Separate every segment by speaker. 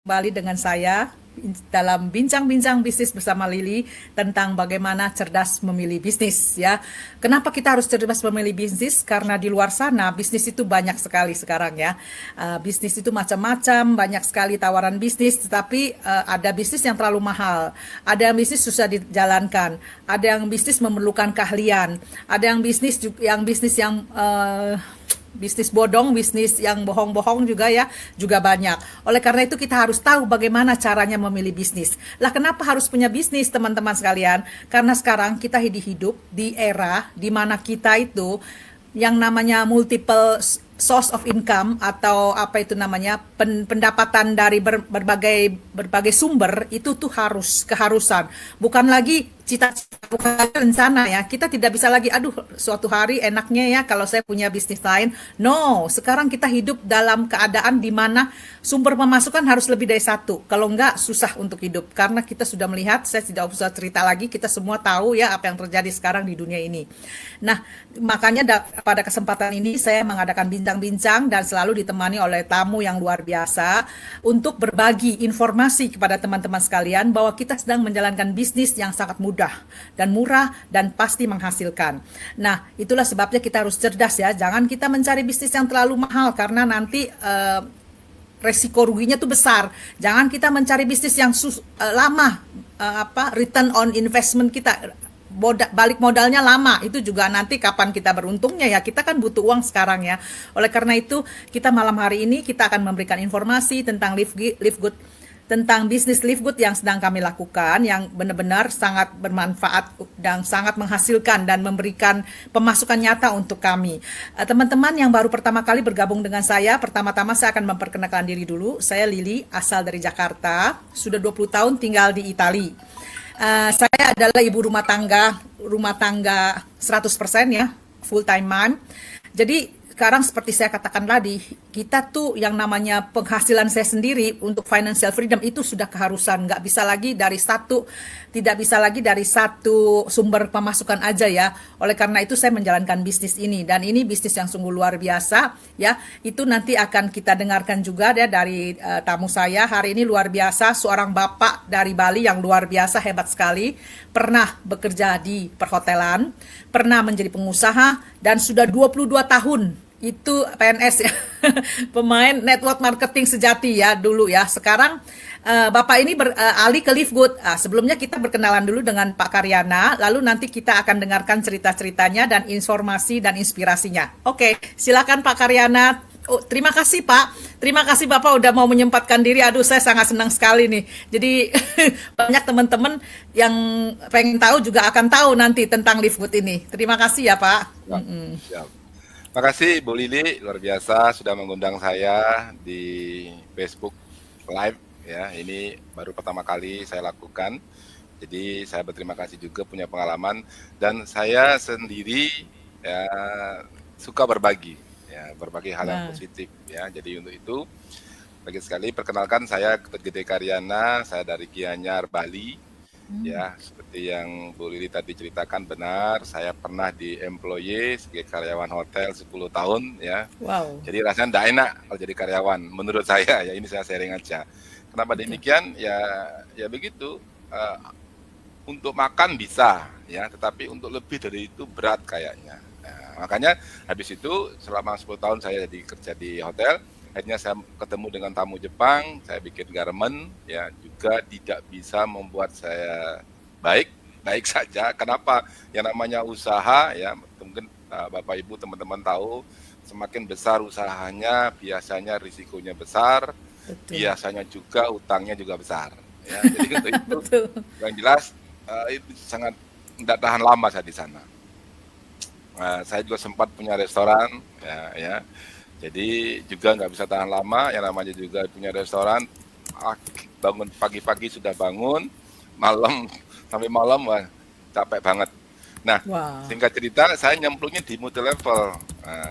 Speaker 1: kembali dengan saya dalam bincang-bincang bisnis bersama Lili tentang bagaimana cerdas memilih bisnis ya. Kenapa kita harus cerdas memilih bisnis? Karena di luar sana bisnis itu banyak sekali sekarang ya. Bisnis itu macam-macam, banyak sekali tawaran bisnis, tetapi ada bisnis yang terlalu mahal, ada yang bisnis susah dijalankan, ada yang bisnis memerlukan keahlian, ada yang bisnis bodong, bisnis yang bohong-bohong juga ya, juga banyak. Oleh karena itu kita harus tahu bagaimana caranya memilih bisnis. Lah kenapa harus punya bisnis teman-teman sekalian? Karena sekarang kita hidup di era di mana kita itu yang namanya multiple source of income atau apa itu namanya pendapatan dari berbagai sumber itu tuh keharusan, bukan lagi cita-cita, bukan lagi rencana ya. Kita tidak bisa lagi aduh suatu hari enaknya ya kalau saya punya bisnis lain. No, sekarang kita hidup dalam keadaan di mana sumber pemasukan harus lebih dari satu, kalau enggak susah untuk hidup. Karena kita sudah melihat, saya tidak usah cerita lagi, kita semua tahu ya apa yang terjadi sekarang di dunia ini. Nah, makanya pada kesempatan ini saya mengadakan bincang-bincang dan selalu ditemani oleh tamu yang luar biasa untuk berbagi informasi kepada teman-teman sekalian bahwa kita sedang menjalankan bisnis yang sangat mudah dan murah dan pasti menghasilkan. Nah, itulah sebabnya kita harus cerdas ya. Jangan kita mencari bisnis yang terlalu mahal karena nanti resiko ruginya tuh besar. Jangan kita mencari bisnis yang lama, return on investment kita, balik modalnya lama, itu juga nanti kapan kita beruntungnya ya. Kita kan butuh uang sekarang ya. Oleh karena itu kita malam hari ini kita akan memberikan informasi tentang Live Good, tentang bisnis Live Good yang sedang kami lakukan, yang benar-benar sangat bermanfaat dan sangat menghasilkan dan memberikan pemasukan nyata untuk kami. Teman-teman yang baru pertama kali bergabung dengan saya, pertama-tama saya akan memperkenalkan diri dulu. Saya Lili, asal dari Jakarta, sudah 20 tahun tinggal di Italia. Saya adalah ibu rumah tangga 100% ya, full time mom. Jadi sekarang seperti saya katakan tadi, kita tuh yang namanya penghasilan saya sendiri untuk financial freedom itu sudah keharusan, tidak bisa lagi dari satu sumber pemasukan aja ya. Oleh karena itu saya menjalankan bisnis ini, dan ini bisnis yang sungguh luar biasa ya. Itu nanti akan kita dengarkan juga ya dari tamu saya hari ini, luar biasa, seorang bapak dari Bali yang luar biasa, hebat sekali, pernah bekerja di perhotelan, pernah menjadi pengusaha, dan sudah 22 tahun itu PNS ya, pemain network marketing sejati ya dulu ya. Sekarang Bapak ini beralih ke Live Good. Sebelumnya kita berkenalan dulu dengan Pak Karyana, lalu nanti kita akan dengarkan cerita-ceritanya dan informasi dan inspirasinya. Oke, silakan Pak Karyana. Oh, terima kasih Pak. Terima kasih Bapak udah mau menyempatkan diri. Aduh, saya sangat senang sekali nih. Jadi banyak teman-teman yang pengen tahu juga akan tahu nanti tentang Live Good ini. Terima kasih ya Pak.
Speaker 2: Ya, siap. Terima kasih Bu Lili, luar biasa sudah mengundang saya di Facebook Live ya. Ini baru pertama kali saya lakukan. Jadi saya berterima kasih juga punya pengalaman, dan saya sendiri ya suka berbagi hal yang positif ya. Jadi untuk itu lagi sekali perkenalkan, saya Gede Karyana, saya dari Gianyar, Bali. Ya, seperti yang Bu Lili tadi ceritakan benar, saya pernah di employee sebagai karyawan hotel 10 tahun ya.
Speaker 1: Wow.
Speaker 2: Jadi rasanya tidak enak kalau jadi karyawan menurut saya ya, ini saya sharing aja. Kenapa demikian? Ya begitu. Untuk makan bisa ya, tetapi untuk lebih dari itu berat kayaknya. Nah, makanya habis itu selama 10 tahun saya kerja di hotel. Akhirnya saya ketemu dengan tamu Jepang, saya bikin garment, ya juga tidak bisa membuat saya baik saja. Kenapa? Yang namanya usaha, ya mungkin Bapak Ibu teman-teman tahu, semakin besar usahanya, biasanya risikonya besar, biasanya juga utangnya juga besar. Ya, jadi itu yang jelas itu sangat tidak tahan lama saya di sana. Saya juga sempat punya restoran, ya. Jadi juga nggak bisa tahan lama, yang namanya juga punya restoran, bangun pagi-pagi sudah bangun, sampai malam, wah capek banget. Nah, singkat cerita, saya nyemplungnya di multi level. Nah,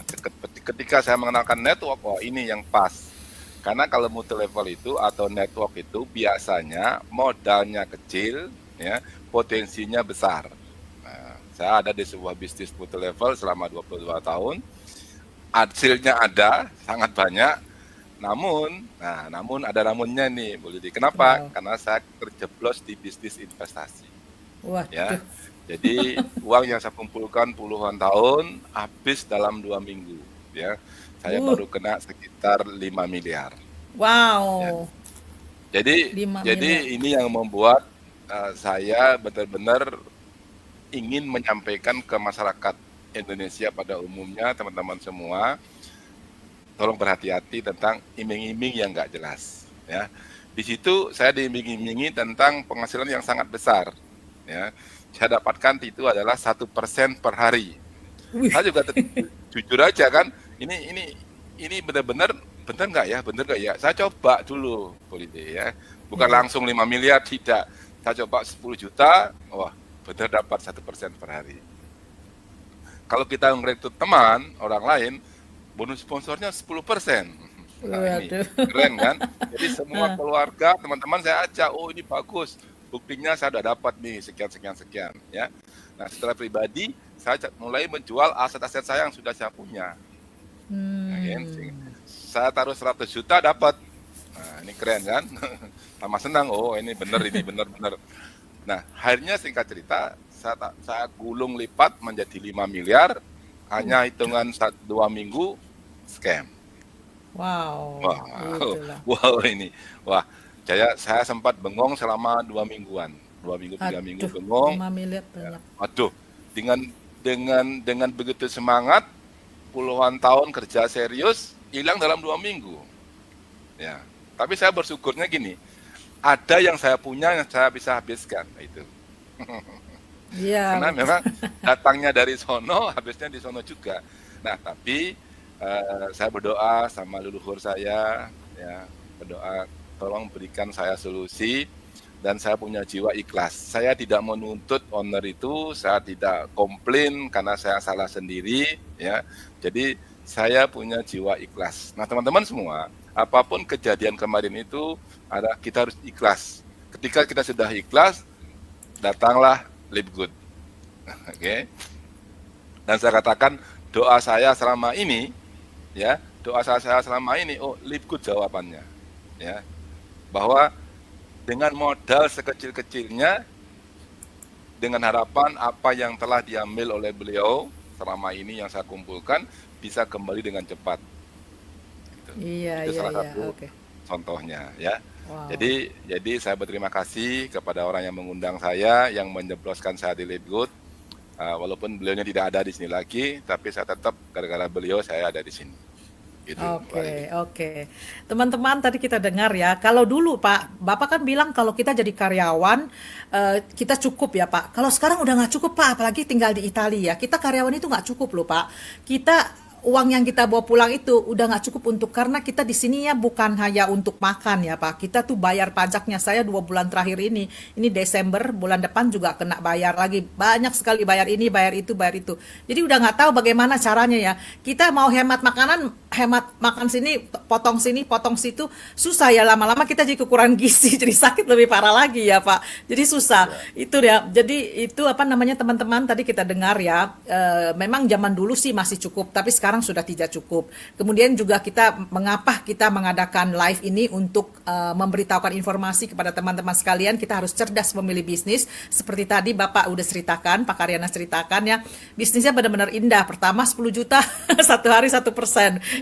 Speaker 2: ketika saya mengenalkan network, wah ini yang pas. Karena kalau multi level itu atau network itu biasanya modalnya kecil, ya potensinya besar. Nah, saya ada di sebuah bisnis multi level selama 22 tahun. Hasilnya ada, sangat banyak, namun ada namunnya nih, Bu Lidi. Kenapa?
Speaker 1: Wow.
Speaker 2: Karena saya terjeblos di bisnis investasi, ya.
Speaker 1: Waduh.
Speaker 2: Jadi uang yang saya kumpulkan puluhan tahun habis dalam 2 minggu, ya. Saya
Speaker 1: Uh,
Speaker 2: baru kena sekitar 5 miliar, ya.
Speaker 1: wow.
Speaker 2: Jadi
Speaker 1: 5
Speaker 2: jadi
Speaker 1: miliar.
Speaker 2: ini yang membuat saya benar-benar ingin menyampaikan ke masyarakat Indonesia pada umumnya, teman-teman semua, tolong berhati-hati tentang iming-iming yang nggak jelas. Ya, di situ saya diiming-imingi tentang penghasilan yang sangat besar. Ya, saya dapatkan itu adalah 1% per hari.
Speaker 1: Wih.
Speaker 2: Saya juga jujur aja kan, ini benar-benar benar nggak ya, benar nggak ya? Saya coba dulu, politik ya, bukan
Speaker 1: Ya.
Speaker 2: langsung 5 miliar tidak. Saya coba 10 juta, wah benar dapat 1% per hari. Kalau kita ngerekrut teman orang lain, bonus sponsornya 10%. Nah ini
Speaker 1: Waduh.
Speaker 2: keren kan? Jadi semua keluarga, teman-teman saya ajak, oh ini bagus, buktinya saya udah dapat nih sekian sekian sekian, ya. Nah setelah pribadi, saya mulai menjual aset-aset saya yang sudah saya punya. Nah, kan? Saya taruh 100 juta dapat. Nah ini keren kan? Sama senang, oh ini benar, benar. Nah akhirnya singkat cerita, saya gulung lipat menjadi 5 miliar, hanya hitungan 2 minggu, scam.
Speaker 1: Wow.
Speaker 2: Wah,
Speaker 1: Itulah.
Speaker 2: wow ini, wah, saya sempat bengong selama 2 mingguan, 2 minggu 3 minggu
Speaker 1: Aduh,
Speaker 2: bengong.
Speaker 1: 5 miliar banyak.
Speaker 2: Waduh, dengan begitu semangat, puluhan tahun kerja serius hilang dalam 2 minggu. Ya, tapi saya bersyukurnya gini, ada yang saya punya yang saya bisa habiskan, nah itu.
Speaker 1: Iya,
Speaker 2: Karena
Speaker 1: betul.
Speaker 2: memang datangnya dari sono, habisnya di sono juga. Nah, tapi saya berdoa sama leluhur saya, ya, berdoa tolong berikan saya solusi dan saya punya jiwa ikhlas. Saya tidak menuntut owner itu, saya tidak komplain karena saya salah sendiri, ya. Jadi saya punya jiwa ikhlas. Nah, teman-teman semua, apapun kejadian kemarin itu, kita harus ikhlas. Ketika kita sudah ikhlas, datanglah Live Good. Oke. Dan saya katakan doa saya selama ini, ya, doa saya selama ini, oh Live Good jawabannya, ya, bahwa dengan modal sekecil-kecilnya, dengan harapan apa yang telah diambil oleh beliau selama ini yang saya kumpulkan bisa kembali dengan cepat. Gitu.
Speaker 1: Iya,
Speaker 2: Itu
Speaker 1: iya,
Speaker 2: salah
Speaker 1: iya.
Speaker 2: satu
Speaker 1: Oke.
Speaker 2: contohnya, ya.
Speaker 1: Wow.
Speaker 2: Jadi saya berterima kasih kepada orang yang mengundang saya, yang menjebloskan saya di Live Good. Walaupun beliaunya tidak ada di sini lagi, tapi saya tetap gara-gara beliau saya ada di sini. Gitu, Mbak Lili.
Speaker 1: Oke, oke. Teman-teman, tadi kita dengar ya, kalau dulu Pak, Bapak kan bilang kalau kita jadi karyawan, kita cukup ya Pak. Kalau sekarang udah nggak cukup Pak, apalagi tinggal di Italia. Kita karyawan itu nggak cukup loh Pak. Kita uang yang kita bawa pulang itu udah nggak cukup untuk karena kita di sini ya bukan hanya untuk makan ya Pak. Kita tuh bayar pajaknya. Saya 2 bulan terakhir ini Desember, bulan depan juga kena bayar lagi. Banyak sekali bayar ini, bayar itu, bayar itu. Jadi udah nggak tahu bagaimana caranya ya. Kita mau hemat makanan, hemat makan sini, potong situ, susah ya lama-lama kita jadi kekurangan gizi, jadi sakit lebih parah lagi ya Pak. Jadi susah.
Speaker 2: Ya,
Speaker 1: Itu ya. Jadi itu apa namanya teman-teman tadi kita dengar ya. Memang zaman dulu sih masih cukup, tapi sekarang sudah tidak cukup. Kemudian juga mengapa kita mengadakan live ini untuk memberitahukan informasi kepada teman-teman sekalian. Kita harus cerdas memilih bisnis. Seperti tadi Bapak udah ceritakan, Pak Karyana ceritakan ya. Bisnisnya benar-benar indah. Pertama 10 juta satu hari 1%.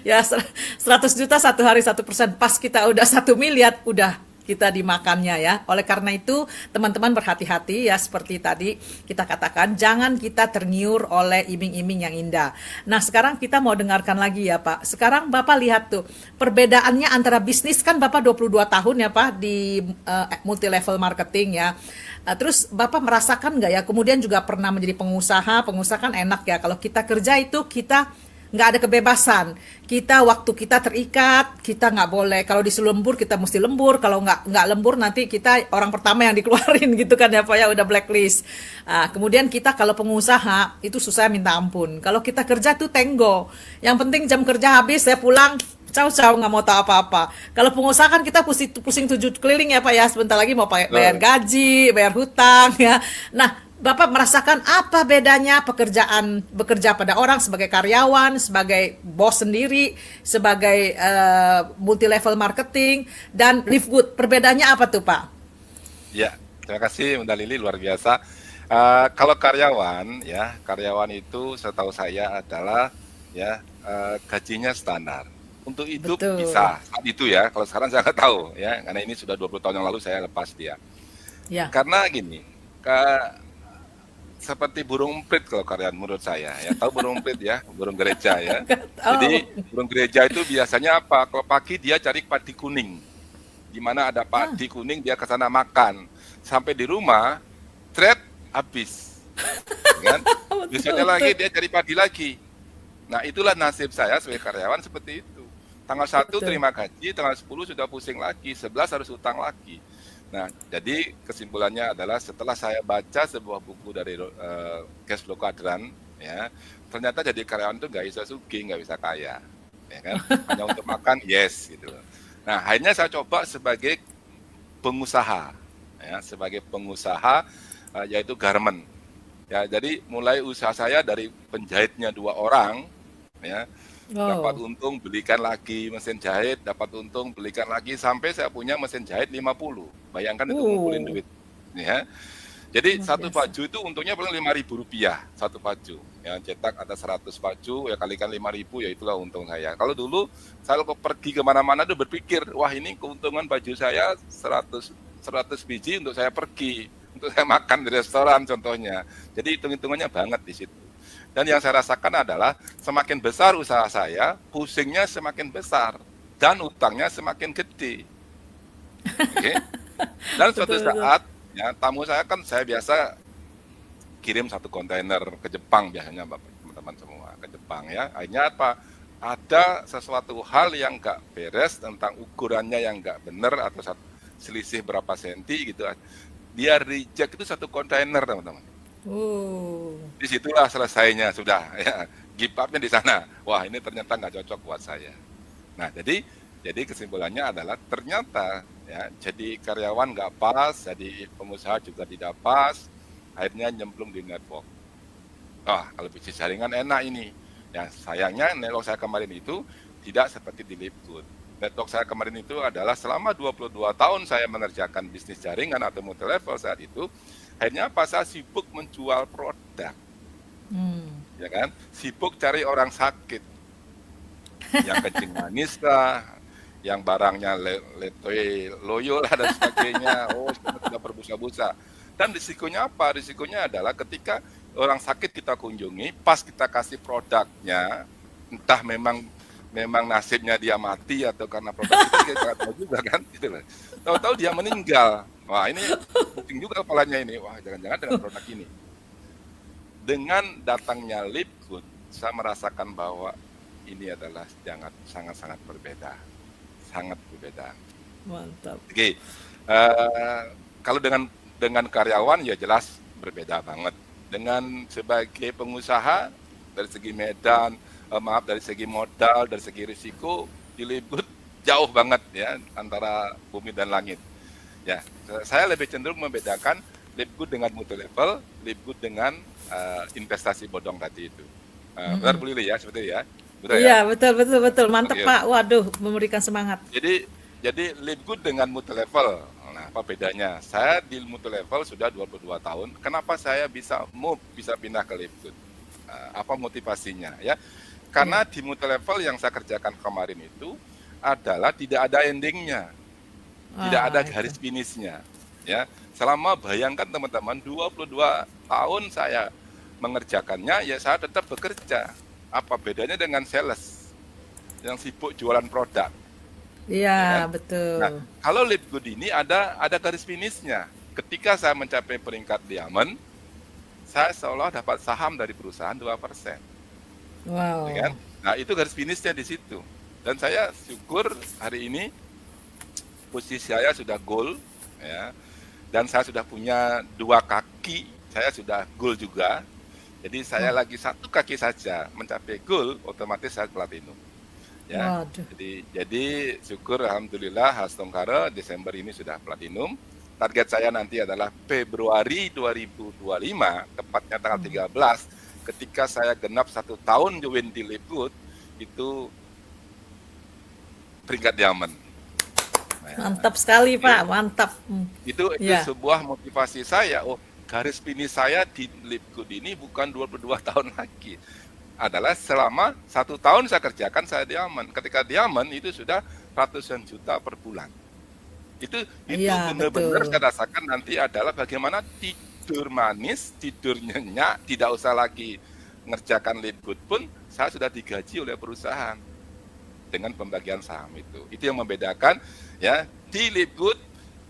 Speaker 1: Ya 100 juta satu hari 1%. Pas kita udah 1 miliar, udah kita dimakannya ya. Oleh karena itu, teman-teman berhati-hati ya seperti tadi kita katakan, jangan kita tergiur oleh iming-iming yang indah. Nah, sekarang kita mau dengarkan lagi ya, Pak. Sekarang Bapak lihat tuh, perbedaannya antara bisnis kan Bapak 22 tahun ya, Pak, di multi level marketing ya. Terus Bapak merasakan nggak ya, kemudian juga pernah menjadi pengusaha kan enak ya. Kalau kita kerja itu kita nggak ada kebebasan. Waktu kita terikat, kita nggak boleh. Kalau disuruh lembur kita mesti lembur. Kalau nggak lembur nanti kita orang pertama yang dikeluarin gitu kan ya Pak ya, udah blacklist. Kemudian kita kalau pengusaha itu susah minta ampun. Kalau kita kerja tuh tenggo. Yang penting jam kerja habis saya pulang. Caw nggak mau tahu apa-apa. Kalau pengusaha kan kita pusing 7 keliling ya Pak ya. Sebentar lagi mau bayar gaji, bayar hutang ya. Nah, Bapak merasakan apa bedanya bekerja pada orang sebagai karyawan, sebagai bos sendiri, sebagai multi level marketing dan live good. Perbedaannya apa tuh, Pak?
Speaker 2: Ya, terima kasih Mbak Lili, luar biasa. Kalau karyawan, ya karyawan itu setahu saya adalah ya gajinya standar. Untuk hidup
Speaker 1: Betul.
Speaker 2: bisa saat itu ya. Kalau sekarang saya nggak tahu ya, karena ini sudah 20 tahun yang lalu saya lepas dia.
Speaker 1: Ya.
Speaker 2: Karena gini, seperti burung emprit kalau karyawan menurut saya ya. Tahu burung emprit ya, burung gereja ya.
Speaker 1: Oh,
Speaker 2: Jadi burung gereja itu biasanya apa? Kalau pagi dia cari padi kuning. Di mana ada
Speaker 1: ah,
Speaker 2: padi kuning dia ke sana makan. Sampai di rumah, thread habis. Kan?
Speaker 1: betul,
Speaker 2: Besoknya lagi
Speaker 1: betul.
Speaker 2: dia cari padi lagi. Nah, itulah nasib saya sebagai karyawan seperti itu. Tanggal 1
Speaker 1: Betul.
Speaker 2: terima gaji, tanggal 10 sudah pusing lagi, 11 harus utang lagi. Nah, jadi kesimpulannya adalah setelah saya baca sebuah buku dari Cash Flow Quadrant, ya, ternyata jadi karyawan itu nggak bisa sugih, nggak bisa kaya, ya kan? Hanya untuk makan, yes, gitu loh. Nah, akhirnya saya coba sebagai pengusaha, ya, sebagai pengusaha yaitu garment. Ya, jadi mulai usaha saya dari penjahitnya 2 orang, ya, dapat
Speaker 1: Oh,
Speaker 2: untung belikan lagi mesin jahit, dapat untung belikan lagi sampai saya punya mesin jahit 50. Bayangkan itu ngumpulin
Speaker 1: uh,
Speaker 2: duit, ya. Jadi
Speaker 1: luar
Speaker 2: satu
Speaker 1: biasa.
Speaker 2: baju itu untungnya paling Rp5.000 satu baju. Ya, cetak ada 100 baju, ya kalikan 5.000, ya itulah untung saya. Kalau dulu saya kalau pergi kemana-mana tuh berpikir, wah ini keuntungan baju saya 100 biji untuk saya pergi, untuk saya makan di restoran contohnya. Jadi hitung-hitungannya banget di situ. Dan yang saya rasakan adalah semakin besar usaha saya, pusingnya semakin besar dan utangnya semakin gede. Oke. Dan suatu
Speaker 1: Betul, betul.
Speaker 2: saat ya tamu saya kan saya biasa kirim 1 kontainer ke Jepang biasanya Bapak teman-teman semua ke Jepang ya. Akhirnya apa? Ada sesuatu hal yang nggak beres tentang ukurannya yang nggak benar atau selisih berapa senti gitu. Dia reject itu 1 kontainer teman-teman.
Speaker 1: Oh,
Speaker 2: Disitulah selesainya sudah ya. Give up-nya di sana. Wah ini ternyata nggak cocok buat saya. Nah jadi kesimpulannya adalah ternyata ya jadi karyawan nggak pas, jadi pengusaha juga tidak pas, akhirnya nyemplung di network. Wah kalau bisnis jaringan enak ini. Ya sayangnya network saya kemarin itu tidak seperti di Lipgood. Network saya kemarin itu adalah selama 22 tahun saya mengerjakan bisnis jaringan atau multi level saat itu, akhirnya apa? Saya sibuk menjual produk,
Speaker 1: hmm.
Speaker 2: ya kan? Sibuk cari orang sakit, yang kencing manis lah, yang barangnya letoy, loyo lah dan sebagainya. Oh, sudah berbusa-busa. Dan risikonya apa? Risikonya adalah ketika orang sakit kita kunjungi, pas kita kasih produknya, entah memang nasibnya dia mati atau karena produk kita nggak tahu juga kan, gitu loh. Tahu-tahu dia meninggal. Wah ini pusing juga kepalanya ini. Wah jangan-jangan dengan produk ini. Dengan datangnya Lipgood, saya merasakan bahwa ini adalah sangat-sangat berbeda, sangat berbeda.
Speaker 1: Mantap.
Speaker 2: Oke, kalau dengan karyawan ya jelas berbeda banget. Dengan sebagai pengusaha dari segi medan, dari segi modal, dari segi risiko, diliput jauh banget ya antara bumi dan langit. Ya, saya lebih cenderung membedakan Lipgood dengan multi level, Lipgood dengan investasi bodong tadi itu. Benar Bu Lili ya, seperti itu ya, betul ya.
Speaker 1: Iya, betul, betul, betul. Mantep,
Speaker 2: Oke,
Speaker 1: Pak.
Speaker 2: oke.
Speaker 1: Waduh, memberikan semangat.
Speaker 2: Jadi lead good dengan multi level. Nah, apa bedanya? Saya di multi level sudah 22 tahun. Kenapa saya bisa move, bisa pindah ke lead good? Apa motivasinya ya?
Speaker 1: Iya.
Speaker 2: Karena di multi level yang saya kerjakan kemarin itu adalah tidak ada endingnya, tidak ada
Speaker 1: Ah, itu.
Speaker 2: garis finishnya. Ya, selama bayangkan teman-teman 22 tahun saya mengerjakannya, ya saya tetap bekerja. Apa bedanya dengan sales yang sibuk jualan produk? Ya kan?
Speaker 1: Iya,
Speaker 2: Nah,
Speaker 1: betul.
Speaker 2: kalau lead good ini ada garis finishnya. Ketika saya mencapai peringkat diamond, saya seolah dapat saham dari perusahaan 2%. Ya kan?
Speaker 1: Wow.
Speaker 2: Nah, itu garis finishnya di situ. Dan saya syukur hari ini posisi saya sudah gold, ya. Dan saya sudah punya 2 kaki, saya sudah gold juga. Jadi saya
Speaker 1: Wah,
Speaker 2: lagi 1 kaki saja mencapai gold, otomatis saya platinum. Ya.
Speaker 1: waduh.
Speaker 2: Jadi syukur alhamdulillah Hastongkara Desember ini sudah platinum target saya nanti adalah Februari 2025, tepatnya tanggal 13, ketika saya genap 1 tahun join di Lipgood, itu peringkat diamond.
Speaker 1: Mantap sekali Pak, mantap.
Speaker 2: Itu
Speaker 1: Ya.
Speaker 2: sebuah motivasi saya. Oh, garis finish saya di Lipgood ini bukan 22 tahun lagi. Adalah selama 1 tahun saya kerjakan, saya diamond. Ketika diamond itu sudah ratusan juta per bulan. Itu
Speaker 1: Iya,
Speaker 2: benar-benar
Speaker 1: betul.
Speaker 2: saya rasakan nanti adalah bagaimana tidur manis, tidur nyenyak, tidak usah lagi ngerjakan Lipgood pun saya sudah digaji oleh perusahaan dengan pembagian saham itu. Itu yang membedakan ya. Di Lipgood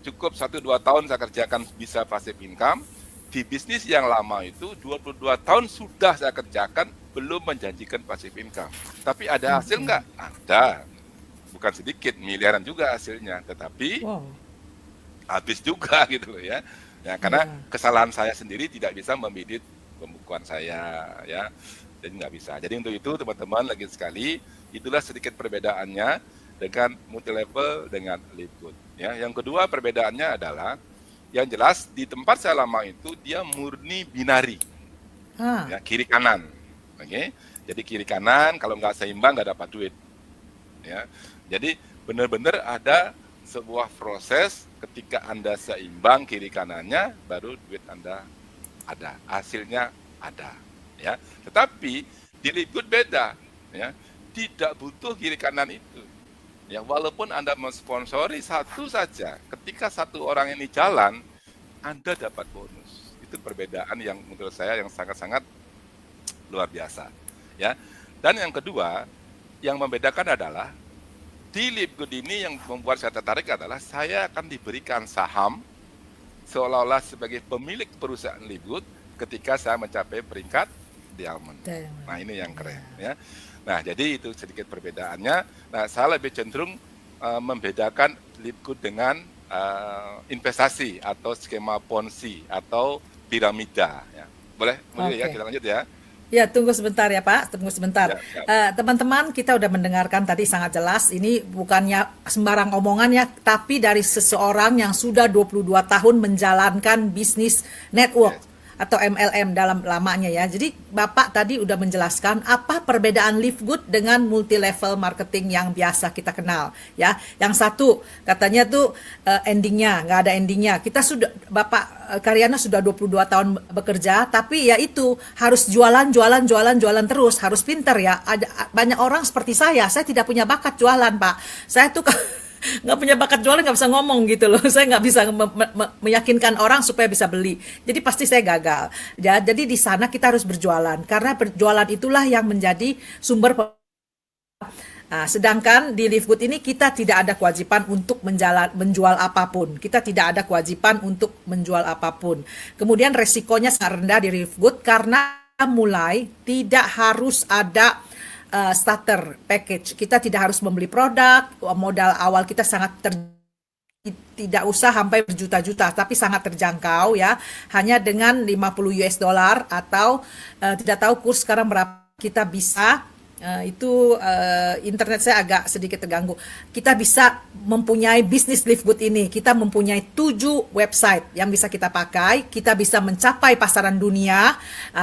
Speaker 2: cukup 1-2 tahun saya kerjakan bisa passive income. Di bisnis yang lama itu 22 tahun sudah saya kerjakan belum menjanjikan passive income. Tapi ada hasil nggak? Ada. Bukan sedikit, miliaran juga hasilnya. Tetapi
Speaker 1: Wow.
Speaker 2: habis juga gitu loh ya. Ya karena
Speaker 1: Ya.
Speaker 2: kesalahan saya sendiri tidak bisa membidik pembukuan saya ya. Jadi nggak bisa. Jadi untuk itu teman-teman lagi sekali, itulah sedikit perbedaannya dengan multi level dengan Lipgood. Ya, yang kedua perbedaannya adalah yang jelas di tempat saya lama itu dia murni binari,
Speaker 1: Ah,
Speaker 2: ya kiri kanan, oke. Jadi kiri kanan kalau nggak seimbang nggak dapat duit, ya. Jadi benar-benar ada sebuah proses ketika Anda seimbang kiri kanannya baru duit Anda ada, hasilnya ada, ya. Tetapi di Lipgood beda, ya. Tidak butuh kiri kanan itu. Ya, walaupun Anda mensponsori satu saja, ketika satu orang ini jalan, Anda dapat bonus. Itu perbedaan yang menurut saya yang sangat-sangat luar biasa, ya. Dan yang kedua, yang membedakan adalah di Lipgood ini yang membuat saya tertarik adalah saya akan diberikan saham seolah-olah sebagai pemilik perusahaan Lipgood ketika saya mencapai peringkat diamond.
Speaker 1: diamond.
Speaker 2: Nah, ini yang keren ya. Nah, jadi itu sedikit perbedaannya. Nah, saya lebih cenderung membedakan Lipgood dengan investasi atau skema Ponzi atau piramida ya. Boleh? Kemudian ya
Speaker 1: Oke.
Speaker 2: kita lanjut ya.
Speaker 1: Ya, tunggu sebentar ya Pak, tunggu sebentar.
Speaker 2: Ya, ya.
Speaker 1: Teman-teman, kita udah mendengarkan tadi sangat jelas, ini bukannya sembarang omongan ya, tapi dari seseorang yang sudah 22 tahun menjalankan bisnis network atau MLM dalam lamanya ya. Jadi Bapak tadi udah menjelaskan apa perbedaan Lipgood dengan multi level marketing yang biasa kita kenal ya. Yang satu katanya tuh endingnya, nggak ada endingnya. Kita sudah Bapak Karyana sudah 22 tahun bekerja, tapi ya itu harus jualan terus, harus pinter ya. Ada banyak orang seperti saya tidak punya bakat jualan Pak. Saya tuh nggak punya bakat jualan, nggak bisa ngomong gitu loh. Saya nggak bisa meyakinkan orang supaya bisa beli. Jadi pasti saya gagal. Ya, jadi di sana kita harus berjualan karena berjualan itulah yang menjadi sumber. Nah, sedangkan di Lipgood ini kita tidak ada kewajiban untuk menjual apapun. Kita tidak ada kewajiban untuk menjual apapun. Kemudian resikonya sangat rendah di Lipgood karena mulai tidak harus ada starter package. Kita tidak harus membeli produk, modal awal kita tidak usah sampai berjuta-juta, tapi sangat terjangkau ya. Hanya dengan 50 US dollar atau tidak tahu kurs sekarang berapa kita bisa internet saya agak sedikit terganggu. Kita bisa mempunyai bisnis Lipgood ini. Kita mempunyai 7 website yang bisa kita pakai. Kita bisa mencapai pasaran dunia.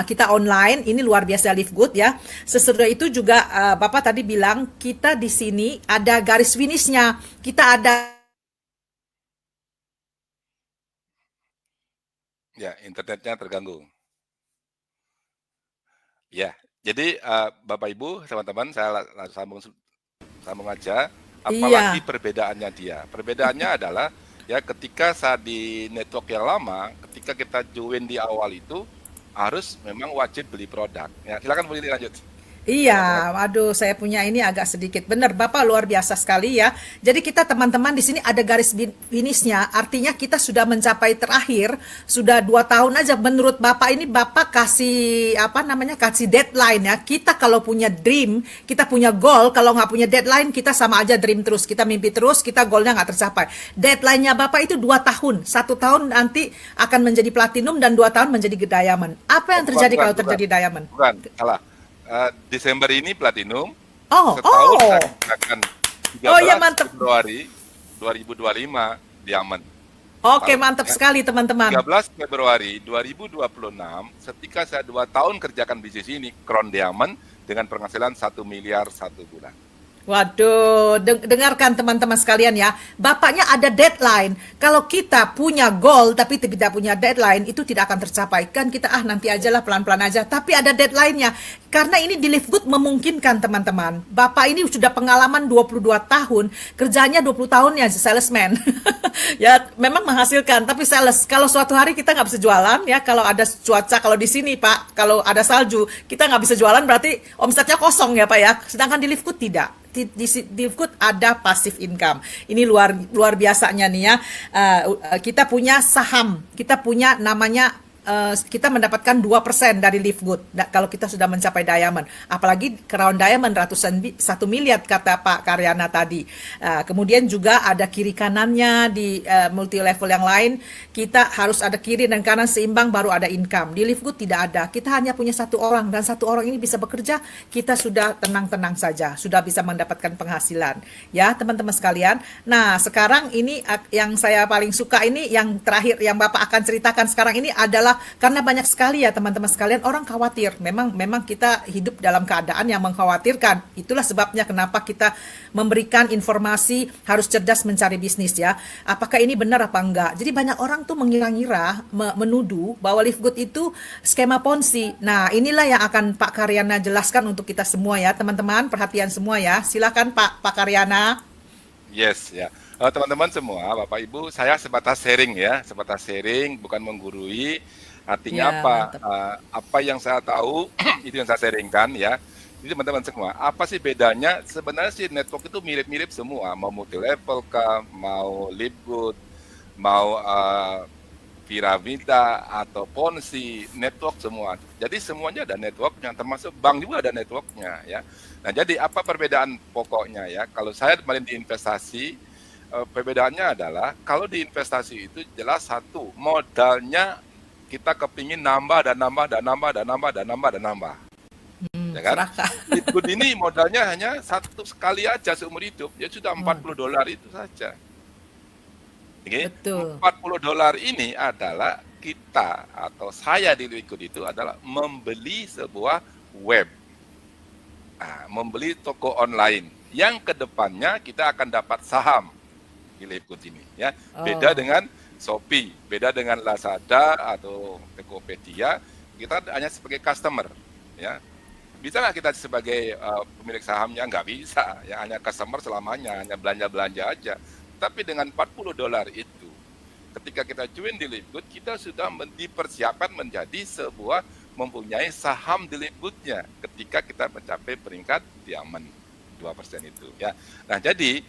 Speaker 1: Kita online. Ini luar biasa Lipgood ya. Sesudah itu juga Bapak tadi bilang kita di sini ada garis finishnya. Kita ada.
Speaker 2: Ya, internetnya terganggu. Ya, jadi Bapak Ibu, teman-teman, saya sambung aja. Apalagi
Speaker 1: Iya.
Speaker 2: perbedaannya dia. Perbedaannya adalah ya ketika saat di network yang lama, ketika kita join di awal itu harus memang wajib beli produk. Ya, silakan Bu Lili lanjut.
Speaker 1: Iya, aduh, saya punya ini agak sedikit. Benar, Bapak luar biasa sekali ya. Jadi kita teman-teman di sini ada garis finishnya, artinya kita sudah mencapai terakhir, sudah 2 tahun aja. Menurut Bapak ini, Bapak kasih kasih deadline ya. Kita kalau punya dream, kita punya goal, kalau nggak punya deadline, kita sama aja dream terus. Kita mimpi terus, kita goalnya nggak tercapai. Deadline-nya Bapak itu 2 tahun. 1 tahun nanti akan menjadi platinum dan 2 tahun menjadi diamond. Apa yang terjadi kalau terjadi diamond?
Speaker 2: Bukan, salah. Desember ini platinum,
Speaker 1: Oh,
Speaker 2: setahun
Speaker 1: oh.
Speaker 2: akan 13
Speaker 1: Oh iya, mantap.
Speaker 2: Februari 2025 diamond.
Speaker 1: Oke,
Speaker 2: Tahu
Speaker 1: mantap
Speaker 2: ya?
Speaker 1: sekali teman-teman.
Speaker 2: 13 Februari 2026, ketika saya 2 tahun kerjakan bisnis ini, Crown Diamond, dengan penghasilan 1 miliar 1 bulan.
Speaker 1: Waduh, dengarkan teman-teman sekalian ya. Bapaknya ada deadline. Kalau kita punya goal tapi tidak punya deadline, itu tidak akan tercapai. Kan kita nanti aja lah, pelan-pelan aja. Tapi ada deadline-nya. Karena ini di Live Good memungkinkan teman-teman. Bapak ini sudah pengalaman 22 tahun, kerjanya 20 tahun ya salesman. Ya, memang menghasilkan, tapi sales. Kalau suatu hari kita nggak bisa jualan ya, kalau ada cuaca, kalau di sini Pak, kalau ada salju, kita nggak bisa jualan berarti omsetnya kosong ya Pak ya. Sedangkan di Live Good tidak. Di Live Good ada passive income. Ini luar biasanya nih ya. Kita punya saham, kita punya namanya kita mendapatkan 2% dari Live Good kalau kita sudah mencapai diamond. Apalagi Crown Diamond ratusan 1 miliar kata Pak Karyana tadi. Kemudian juga ada kiri kanannya di multi level yang lain. Kita harus ada kiri dan kanan seimbang baru ada income. Di Live Good tidak ada. Kita hanya punya 1 orang dan 1 orang ini bisa bekerja, kita sudah tenang-tenang saja, sudah bisa mendapatkan penghasilan. Ya, teman-teman sekalian. Nah, sekarang ini yang saya paling suka ini yang terakhir yang Bapak akan ceritakan sekarang ini adalah karena banyak sekali ya teman-teman sekalian orang khawatir. Memang kita hidup dalam keadaan yang mengkhawatirkan. Itulah sebabnya kenapa kita memberikan informasi harus cerdas mencari bisnis ya. Apakah ini benar apa enggak? Jadi banyak orang tuh mengira-ngira, menuduh bahwa Live Good itu skema Ponzi. Nah, inilah yang akan Pak Karyana jelaskan untuk kita semua ya, teman-teman. Perhatian semua ya. Silakan Pak Karyana.
Speaker 2: Yes, ya. Teman-teman semua, Bapak Ibu, saya sebatas sharing ya, sebatas sharing, bukan menggurui. Artinya
Speaker 1: Ya,
Speaker 2: apa?
Speaker 1: mantap.
Speaker 2: Apa yang saya tahu itu yang saya sharingkan ya. Jadi teman-teman semua, apa sih bedanya? Sebenarnya sih network itu mirip-mirip semua, mau multi level kah, mau Live Good, mau Piramida atau Ponzi, network semua. Jadi semuanya ada networknya, termasuk bank juga ada networknya ya. Nah, jadi apa perbedaan pokoknya ya? Kalau saya kemarin di investasi, perbedaannya adalah kalau di investasi itu jelas satu, modalnya kita kepingin nambah dan nambah dan nambah dan nambah dan nambah dan nambah, ya kan?
Speaker 1: Serakah.
Speaker 2: Bitcoin ini modalnya hanya satu sekali aja seumur hidup, ya sudah
Speaker 1: Oh,
Speaker 2: $40 itu saja. Oke,
Speaker 1: betul.
Speaker 2: $40 ini adalah kita atau saya di Liquid itu adalah membeli sebuah web, membeli toko online yang kedepannya kita akan dapat saham di Liquid ini ya. Beda
Speaker 1: Oh,
Speaker 2: dengan Shopee, beda dengan Lazada atau Tokopedia, kita hanya sebagai customer ya. Bisa nggak kita sebagai pemilik sahamnya? Nggak bisa, ya hanya customer selamanya, hanya belanja-belanja aja. Tapi dengan $40 itu, ketika kita join di Live Good, kita sudah dipersiapkan menjadi sebuah mempunyai saham di Live Good-nya ketika kita mencapai peringkat diamond 2% itu ya. Nah, jadi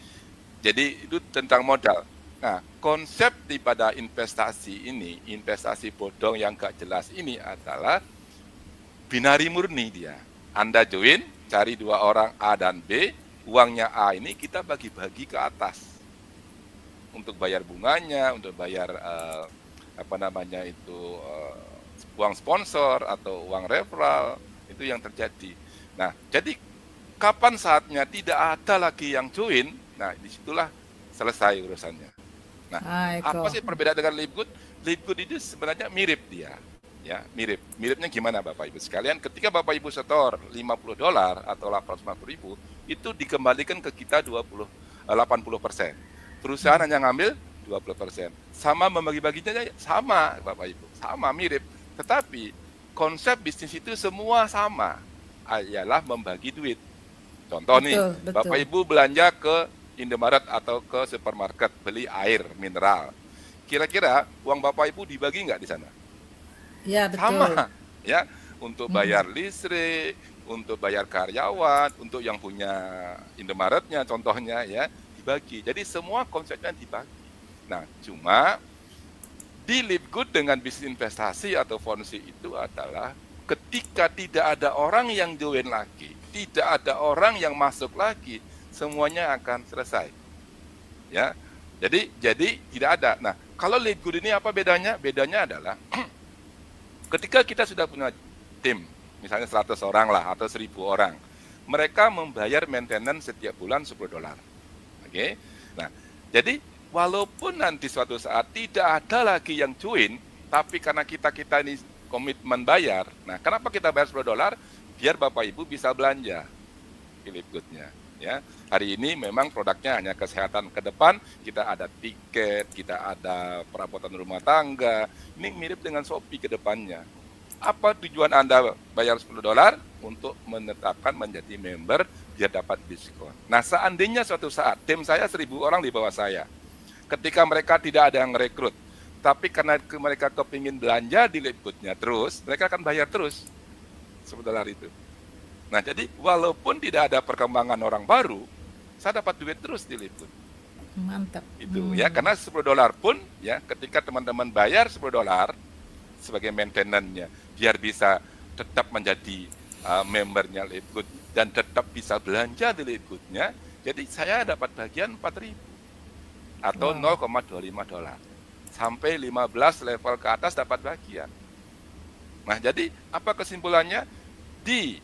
Speaker 2: itu tentang modal. Nah, konsep daripada investasi ini, investasi bodong yang gak jelas ini adalah binari murni dia. Anda join, cari 2 orang A dan B, uangnya A ini kita bagi-bagi ke atas untuk bayar bunganya, untuk bayar uang sponsor atau uang referral, itu yang terjadi. Nah, jadi kapan saatnya tidak ada lagi yang join, nah disitulah selesai urusannya. Nah, apa
Speaker 1: Aiko.
Speaker 2: sih perbedaan dengan Live Good? Live Good itu sebenarnya mirip dia. Ya, mirip. Miripnya gimana Bapak Ibu sekalian? Ketika Bapak Ibu setor $50 atau 850.000, itu dikembalikan ke kita 80%. Perusahaan hanya ngambil 20%. Sama membagi-baginya sama Bapak Ibu, sama mirip. Tetapi konsep bisnis itu semua sama, ialah membagi duit. Contoh nih,
Speaker 1: Betul,
Speaker 2: Bapak
Speaker 1: betul.
Speaker 2: Ibu belanja ke Indomaret atau ke supermarket beli air mineral. Kira-kira uang Bapak Ibu dibagi nggak di sana?
Speaker 1: Ya, betul.
Speaker 2: Sama, ya, untuk bayar listrik, untuk bayar karyawan, untuk yang punya Indomaretnya contohnya ya, dibagi. Jadi semua konsepnya dibagi. Nah, cuma di Live Good dengan bisnis investasi atau fonsi itu adalah ketika tidak ada orang yang join lagi, tidak ada orang yang masuk lagi, semuanya akan selesai. Ya. Jadi tidak ada. Nah, kalau Live Good ini apa bedanya? Bedanya adalah ketika kita sudah punya tim, misalnya 100 orang lah atau 1.000 orang, mereka membayar maintenance setiap bulan $10. Oke. Nah, jadi walaupun nanti suatu saat tidak ada lagi yang join, tapi karena kita ini komitmen bayar. Nah, kenapa kita bayar $10? Biar Bapak Ibu bisa belanja Flipgood-nya. Ya, hari ini memang produknya hanya kesehatan. Ke depan kita ada tiket, kita ada perabotan rumah tangga. Ini mirip dengan Shopee ke depannya. Apa tujuan Anda bayar $10? Untuk menetapkan menjadi member biar dapat diskon. Nah, seandainya suatu saat tim saya 1.000 orang di bawah saya, ketika mereka tidak ada yang rekrut, tapi karena mereka kepingin belanja di Flipgood-nya terus, mereka akan bayar terus $10 itu. Nah, jadi walaupun tidak ada perkembangan orang baru, saya dapat duit terus di Flipgood.
Speaker 1: Mantap.
Speaker 2: Itu ya, karena $10 pun ya, ketika teman-teman bayar $10 sebagai maintenance-nya, biar bisa tetap menjadi membernya Flipgood dan tetap bisa belanja di Flipgood-nya, jadi saya dapat bagian 4.000 atau $0,25. Sampai 15 level ke atas dapat bagian. Nah, jadi apa kesimpulannya? Di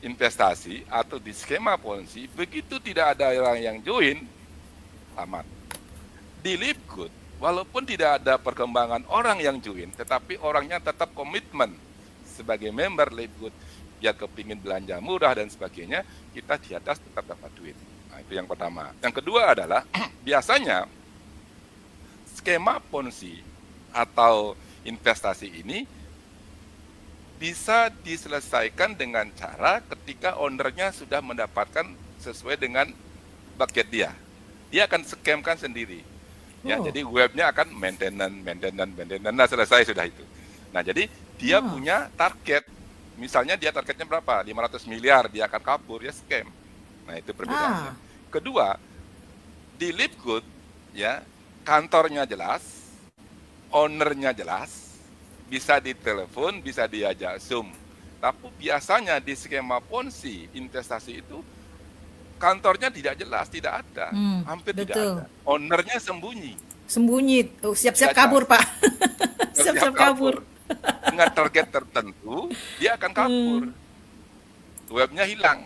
Speaker 2: investasi atau di skema Ponzi, begitu tidak ada orang yang join, aman. Di Flipgood, walaupun tidak ada perkembangan orang yang join, tetapi orangnya tetap komitmen sebagai member Flipgood, dia kepingin belanja murah dan sebagainya, kita di atas tetap dapat duit. Nah, itu yang pertama. Yang kedua adalah, biasanya skema Ponzi atau investasi ini bisa diselesaikan dengan cara ketika ownernya sudah mendapatkan sesuai dengan budget dia. Dia akan scamkan sendiri. Ya, jadi webnya akan maintenance. Nah, selesai sudah itu. Nah, jadi dia punya target. Misalnya dia targetnya berapa? 500 miliar, dia akan kabur, ya scam. Nah, itu perbedaannya. Kedua, di Flipgood ya, kantornya jelas, ownernya jelas, bisa ditelepon, bisa diajak Zoom. Tapi biasanya di skema Ponzi investasi itu kantornya tidak jelas, tidak ada, hampir tidak ada. Ownernya sembunyi.
Speaker 1: Siap-siap kabur, Pak. Siap-siap kabur.
Speaker 2: Dengan target tertentu, dia akan kabur. Webnya hilang.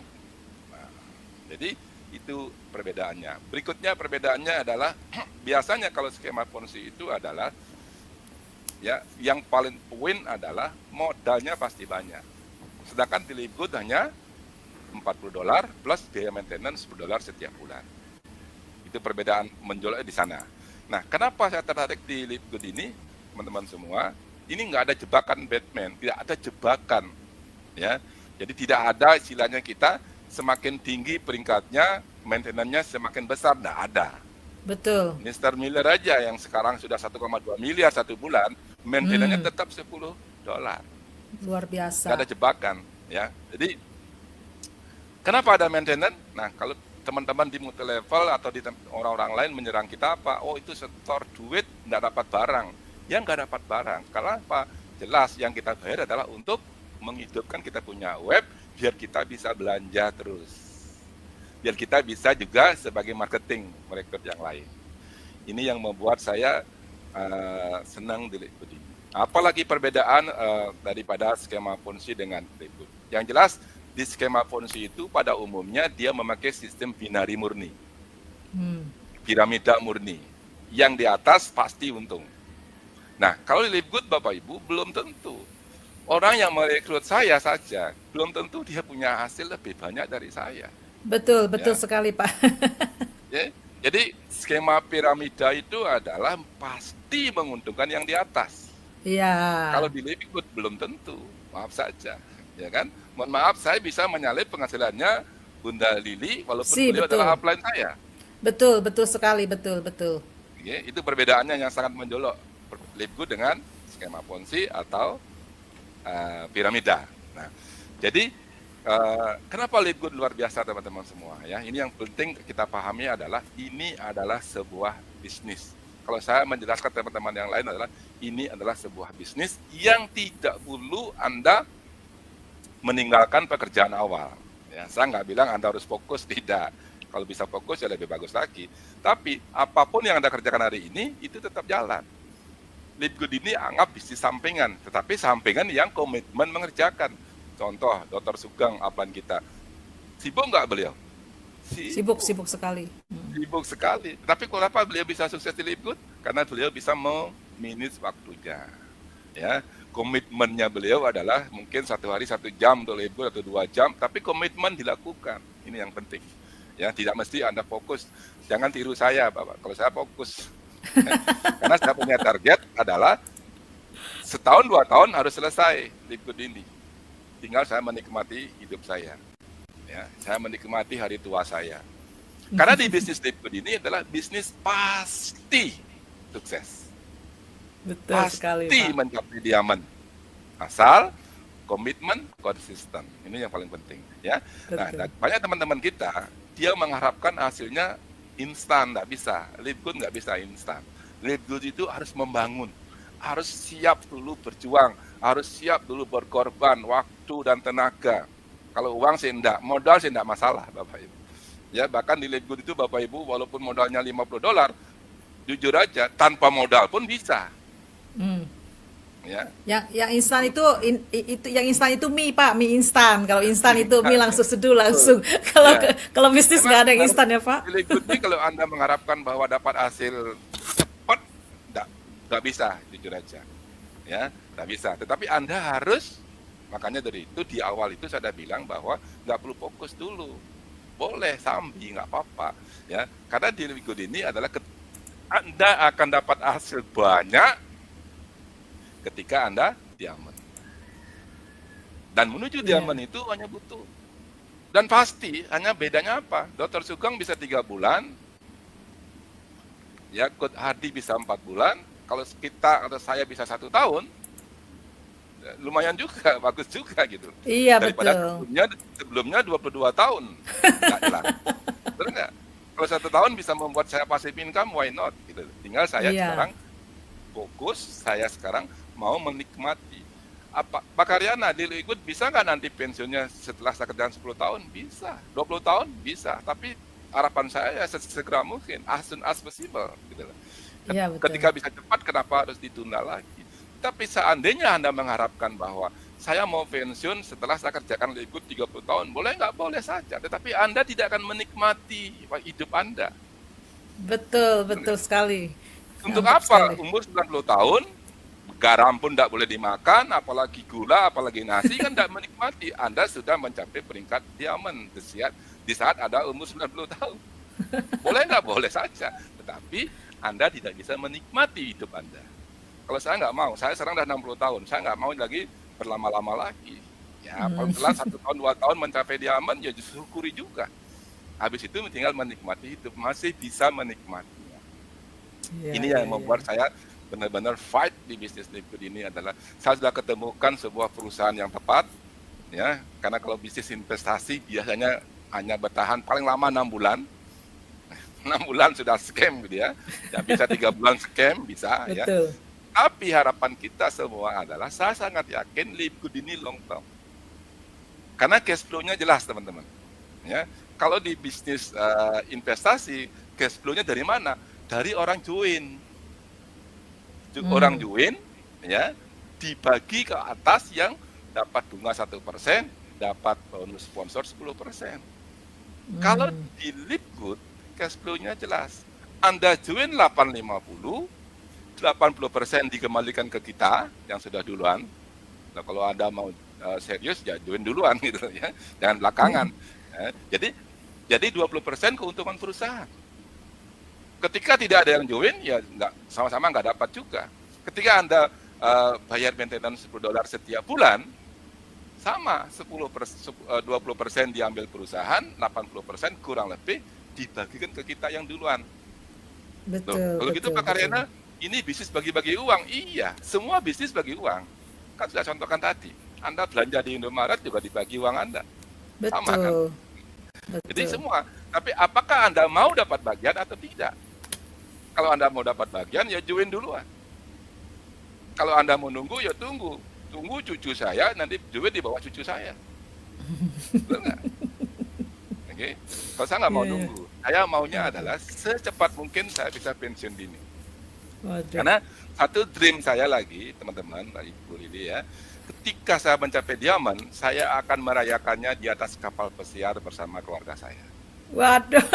Speaker 2: Nah, jadi itu perbedaannya. Berikutnya perbedaannya adalah biasanya kalau skema Ponzi itu adalah ya yang paling poin adalah modalnya pasti banyak. Sedangkan di Flipgood hanya $40 plus biaya maintenance $10 setiap bulan. Itu perbedaan menjualnya di sana. Nah, kenapa saya tertarik di Flipgood ini, teman-teman semua? Ini nggak ada jebakan Batman, tidak ada jebakan, ya. Jadi tidak ada istilahnya kita semakin tinggi peringkatnya, maintenance-nya semakin besar, nggak ada.
Speaker 1: Betul.
Speaker 2: Mr. Miller aja yang sekarang sudah 1,2 miliar satu bulan, maintenance-nya tetap $10.
Speaker 1: Luar biasa.
Speaker 2: Nggak ada jebakan, ya. Jadi kenapa ada maintenance? Nah, kalau teman-teman di multi level atau di orang-orang lain menyerang kita apa? Oh, itu setor duit nggak dapat barang. Ya nggak dapat barang. Karena apa? Jelas yang kita bayar adalah untuk menghidupkan kita punya web biar kita bisa belanja terus. Biar kita bisa juga sebagai marketing merekrut yang lain. Ini yang membuat saya senang di Flipgood ini. Apalagi perbedaan daripada skema Ponzi dengan Flipgood. Yang jelas di skema Ponzi itu pada umumnya dia memakai sistem binari murni. Piramida murni. Yang di atas pasti untung. Nah, kalau di Flipgood Bapak Ibu belum tentu. Orang yang merekrut saya saja belum tentu dia punya hasil lebih banyak dari saya.
Speaker 1: Betul sekali, Pak.
Speaker 2: Ya, jadi skema piramida itu adalah pasti menguntungkan yang di atas.
Speaker 1: Iya.
Speaker 2: Kalau di Flipgood belum tentu, maaf saja, ya kan? Mohon maaf, saya bisa menyalip penghasilannya Bunda Lili walaupun beliau adalah upline saya.
Speaker 1: Betul sekali, betul.
Speaker 2: Ya, itu perbedaannya yang sangat mencolok Flipgood dengan skema Ponzi atau piramida. Nah, jadi kenapa Flipgood luar biasa teman-teman semua ya? Ini yang penting kita pahami adalah ini adalah sebuah bisnis. Kalau saya menjelaskan teman-teman yang lain adalah ini adalah sebuah bisnis yang tidak perlu Anda meninggalkan pekerjaan awal. Ya, saya nggak bilang Anda harus fokus, tidak. Kalau bisa fokus ya lebih bagus lagi. Tapi apapun yang Anda kerjakan hari ini itu tetap jalan. Flipgood ini anggap bisnis sampingan, tetapi sampingan yang komitmen mengerjakan. Contoh, Dr. Sugeng, upline kita. Sibuk nggak beliau?
Speaker 1: Sibuk sekali.
Speaker 2: Sibuk sekali. Tapi kenapa beliau bisa sukses di Lipgood? Karena beliau bisa memanage waktunya. Ya, komitmennya beliau adalah mungkin 1 hari 1 jam untuk Lipgood atau 2 jam, tapi komitmen dilakukan. Ini yang penting. Ya, tidak mesti Anda fokus. Jangan tiru saya, Bapak. Kalau saya fokus, karena saya punya target adalah setahun 2 tahun harus selesai Lipgood ini. Tinggal saya menikmati hidup saya. Ya, saya menikmati hari tua saya. Karena di bisnis Lipgood ini adalah bisnis pasti sukses.
Speaker 1: Betul sekali,
Speaker 2: Pasti
Speaker 1: Pak.
Speaker 2: mencapai diamond. Asal komitmen konsisten. Ini yang paling penting. Ya. Nah,
Speaker 1: Betul.
Speaker 2: banyak teman-teman kita, dia mengharapkan hasilnya instan, nggak bisa. Lipgood nggak bisa instan. Lipgood itu harus membangun. Harus siap dulu berjuang. Harus siap dulu berkorban waktu dan tenaga. Kalau uang sih enggak, modal sih enggak masalah, Bapak Ibu. Ya, bahkan di Lipgood itu Bapak Ibu walaupun modalnya $50, jujur aja tanpa modal pun bisa,
Speaker 1: Hmm.
Speaker 2: ya.
Speaker 1: Yang instan itu yang instan itu mie, Pak, mie instan. Kalau instan itu mie langsung seduh langsung. Kalau
Speaker 2: Ya.
Speaker 1: kalau bisnis
Speaker 2: Memang
Speaker 1: nggak ada yang instan ya, Pak.
Speaker 2: di Lipgood ini kalau Anda mengharapkan bahwa dapat hasil cepat, enggak bisa, jujur aja. Ya, enggak bisa. Tetapi Anda harus, makanya dari itu di awal itu saya bilang bahwa nggak perlu fokus dulu. Boleh sambi, nggak apa-apa. Ya, karena di Lipgood ini adalah Anda akan dapat hasil banyak ketika Anda diamond. Dan menuju
Speaker 1: Iya.
Speaker 2: diamond itu hanya butuh. Dan pasti, hanya bedanya apa? Dr. Sugeng bisa 3 bulan, ya Coach Hardy bisa 4 bulan, kalau kita atau saya bisa 1 tahun, ya, lumayan juga, bagus juga gitu.
Speaker 1: Iya,
Speaker 2: Daripada
Speaker 1: betul.
Speaker 2: sebelumnya 22 tahun. Nggak jelas. Betul nggak? Kalau 1 tahun bisa membuat saya passive income, why not? Gitu. Tinggal saya
Speaker 1: Iya.
Speaker 2: sekarang fokus, saya sekarang mau menikmati. Pak Karyana di Lipgood bisa nggak nanti pensiunnya setelah saya kerjaan 10 tahun? Bisa. 20 tahun? Bisa. Tapi harapan saya ya segera mungkin, as soon as possible. Gitu loh.
Speaker 1: Iya, betul.
Speaker 2: Ketika bisa cepat, kenapa harus ditunda lagi? Tapi seandainya Anda mengharapkan bahwa saya mau pensiun setelah saya kerjakan Lipgood 30 tahun, boleh nggak? Boleh saja. Tetapi Anda tidak akan menikmati hidup Anda.
Speaker 1: Betul, betul sekali.
Speaker 2: Untuk
Speaker 1: Mantap
Speaker 2: apa?
Speaker 1: sekali.
Speaker 2: Umur 90 tahun, garam pun tidak boleh dimakan, apalagi gula, apalagi nasi, kan tidak menikmati. Anda sudah mencapai peringkat diamond di saat ada umur 90 tahun. Boleh nggak? Boleh saja. Tetapi Anda tidak bisa menikmati hidup Anda. Kalau saya nggak mau, saya sekarang sudah 60 tahun, saya nggak mau lagi berlama-lama lagi. Ya, paling telat 1 tahun, 2 tahun mencapai diamond, ya justru syukuri juga. Habis itu tinggal menikmati hidup, masih bisa menikmatinya.
Speaker 1: Iya,
Speaker 2: Ini
Speaker 1: iya,
Speaker 2: yang membuat
Speaker 1: iya.
Speaker 2: saya benar-benar fight di bisnis Lipgood ini adalah saya sudah ketemukan sebuah perusahaan yang tepat, ya, karena kalau bisnis investasi biasanya hanya bertahan paling lama 6 bulan. 6 bulan sudah scam gitu ya. Ya bisa 3 bulan scam bisa ya.
Speaker 1: Betul.
Speaker 2: Tapi harapan kita semua adalah saya sangat yakin Lipgood ini long term. Karena cash flow-nya jelas teman-teman. Ya, kalau di bisnis investasi cash flow-nya dari mana? Dari orang join. Orang join ya dibagi ke atas yang dapat bunga 1%, dapat bonus sponsor 10%. Kalau di Lipgood cash flow-nya jelas. Anda join 850, 80% dikembalikan ke kita yang sudah duluan. Nah, kalau Anda mau serius ya join duluan gitu ya, jangan belakangan. Ya, jadi 20% keuntungan perusahaan. Ketika tidak ada yang join ya nggak sama-sama nggak dapat juga. Ketika Anda bayar maintenance $10 setiap bulan, sama 20% diambil perusahaan, 80% kurang lebih dibagikan ke kita yang duluan.
Speaker 1: Betul,
Speaker 2: Kalau gitu
Speaker 1: betul,
Speaker 2: Pak Karyana,
Speaker 1: betul.
Speaker 2: ini bisnis bagi-bagi uang. Iya, semua bisnis bagi uang. Kan sudah contohkan tadi. Anda belanja di Indomaret juga dibagi uang Anda. Sama kan?
Speaker 1: Betul.
Speaker 2: Jadi
Speaker 1: Betul.
Speaker 2: semua. Tapi apakah Anda mau dapat bagian atau tidak? Kalau Anda mau dapat bagian, ya join duluan. Kalau Anda mau nunggu, ya tunggu. Tunggu cucu saya, nanti join di bawah cucu saya. Betul nggak? Oke. Kalau saya nggak mau
Speaker 1: Iya, iya.
Speaker 2: nunggu. Saya maunya adalah secepat mungkin saya bisa pensiun dini.
Speaker 1: Waduh.
Speaker 2: Karena satu dream saya lagi, teman-teman, Ibu Lili ya, ketika saya mencapai diamond, saya akan merayakannya di atas kapal pesiar bersama keluarga saya.
Speaker 1: Waduh.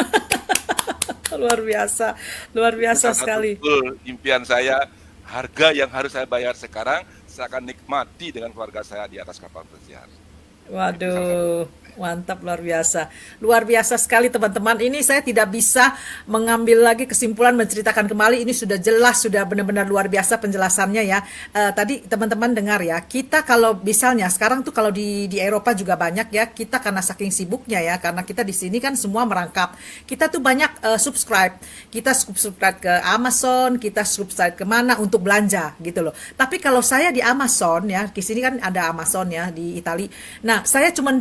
Speaker 1: Luar biasa, luar
Speaker 2: Itu
Speaker 1: biasa
Speaker 2: salah satu
Speaker 1: sekali.
Speaker 2: goal impian saya, harga yang harus saya bayar sekarang, saya akan nikmati dengan keluarga saya di atas kapal pesiar. Itu salah satu.
Speaker 1: Waduh, mantap luar biasa. Luar biasa sekali teman-teman. Ini saya tidak bisa mengambil lagi kesimpulan menceritakan kembali. Ini sudah jelas, sudah benar-benar luar biasa penjelasannya ya. Tadi teman-teman dengar ya, kita kalau misalnya sekarang tuh kalau di Eropa juga banyak ya, kita karena saking sibuknya ya, karena kita di sini kan semua merangkap. Kita tuh banyak subscribe. Kita subscribe ke Amazon, kita subscribe kemana untuk belanja gitu loh. Tapi kalau saya di Amazon ya, di sini kan ada Amazon ya di Italia. Nah, saya cuma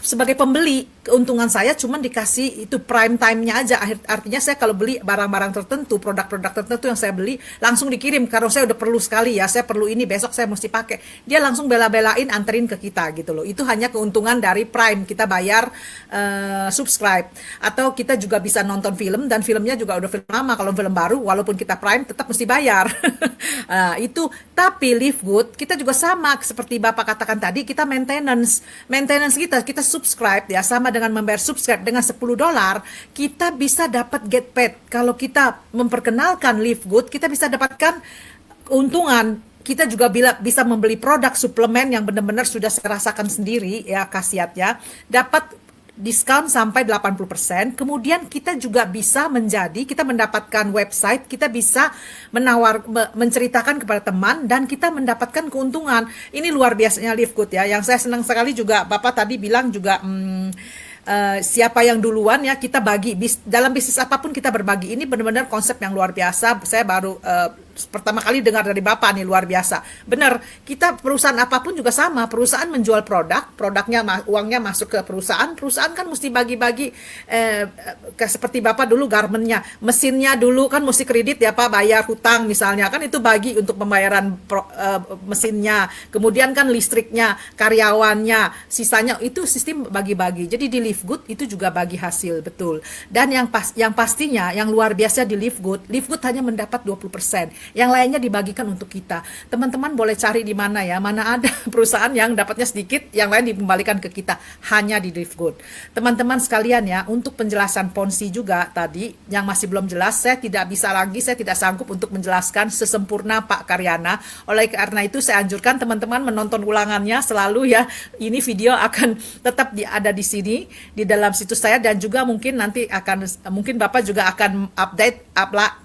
Speaker 1: sebagai pembeli, keuntungan saya cuma dikasih itu prime time-nya aja. Artinya saya kalau beli barang-barang tertentu, produk-produk tertentu yang saya beli, langsung dikirim. Karena saya udah perlu sekali ya, saya perlu ini, besok saya mesti pakai. Dia langsung bela-belain anterin ke kita gitu loh. Itu hanya keuntungan dari prime, kita bayar subscribe. Atau kita juga bisa nonton film, dan filmnya juga udah film lama. Kalau film baru, walaupun kita prime, tetap mesti bayar. Nah, itu, tapi Live Good, kita juga sama, seperti Bapak katakan tadi, kita maintenance kita subscribe ya, sama dengan membayar subscribe dengan $10, kita bisa dapat get paid. Kalau kita memperkenalkan Live Good, kita bisa dapatkan keuntungan. Kita juga bisa membeli produk suplemen yang benar-benar sudah saya rasakan sendiri ya khasiatnya, dapat diskon sampai 80%. Kemudian kita juga bisa kita mendapatkan website, kita bisa menceritakan kepada teman, dan kita mendapatkan keuntungan. Ini luar biasanya Live Good ya. Yang saya senang sekali juga, Bapak tadi bilang juga, siapa yang duluan ya, kita bagi dalam bisnis apapun kita berbagi. Ini benar-benar konsep yang luar biasa. Saya baru pertama kali dengar dari Bapak nih, luar biasa. Benar, kita perusahaan apapun juga sama. Perusahaan menjual produknya uangnya masuk ke perusahaan kan mesti bagi-bagi, seperti Bapak dulu garmennya, mesinnya dulu kan mesti kredit ya Pak, bayar hutang misalnya, kan itu bagi untuk pembayaran mesinnya. Kemudian kan listriknya, karyawannya, sisanya itu sistem bagi-bagi. Jadi di Live Good itu juga bagi hasil, betul. Dan yang pastinya yang luar biasa di Live Good hanya mendapat 20%. Yang lainnya dibagikan untuk kita. Teman-teman boleh cari di mana ya, mana ada perusahaan yang dapatnya sedikit, yang lain dikembalikan ke kita, hanya di Live Good. Teman-teman sekalian ya, untuk penjelasan Ponzi juga tadi, yang masih belum jelas, saya tidak sanggup untuk menjelaskan sesempurna Pak Karyana. Oleh karena itu saya anjurkan teman-teman menonton ulangannya selalu ya. Ini video akan tetap ada di sini, di dalam situs saya, dan juga mungkin nanti mungkin Bapak juga akan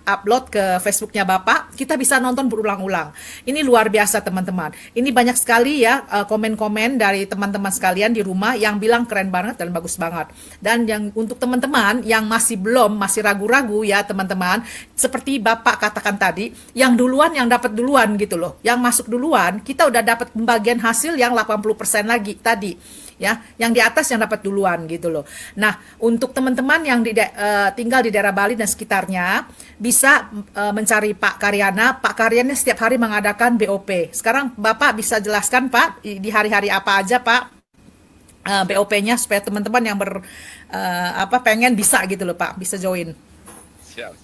Speaker 1: upload ke Facebooknya Bapak. Kita bisa nonton berulang-ulang. Ini luar biasa teman-teman. Ini banyak sekali ya komen-komen dari teman-teman sekalian di rumah yang bilang keren banget dan bagus banget. Dan yang untuk teman-teman yang masih ragu-ragu ya teman-teman, seperti Bapak katakan tadi, yang dapat duluan gitu loh. Yang masuk duluan, kita udah dapat pembagian hasil yang 80% lagi tadi. Ya, yang di atas yang dapat duluan gitu loh. Nah, untuk teman-teman yang tinggal di daerah Bali dan sekitarnya, bisa mencari Pak Karyana. Pak Karyana setiap hari mengadakan BOP. Sekarang Bapak bisa jelaskan Pak, di hari-hari apa aja Pak BOP-nya, supaya teman-teman yang pengen bisa gitu loh Pak, bisa join.
Speaker 2: Siap.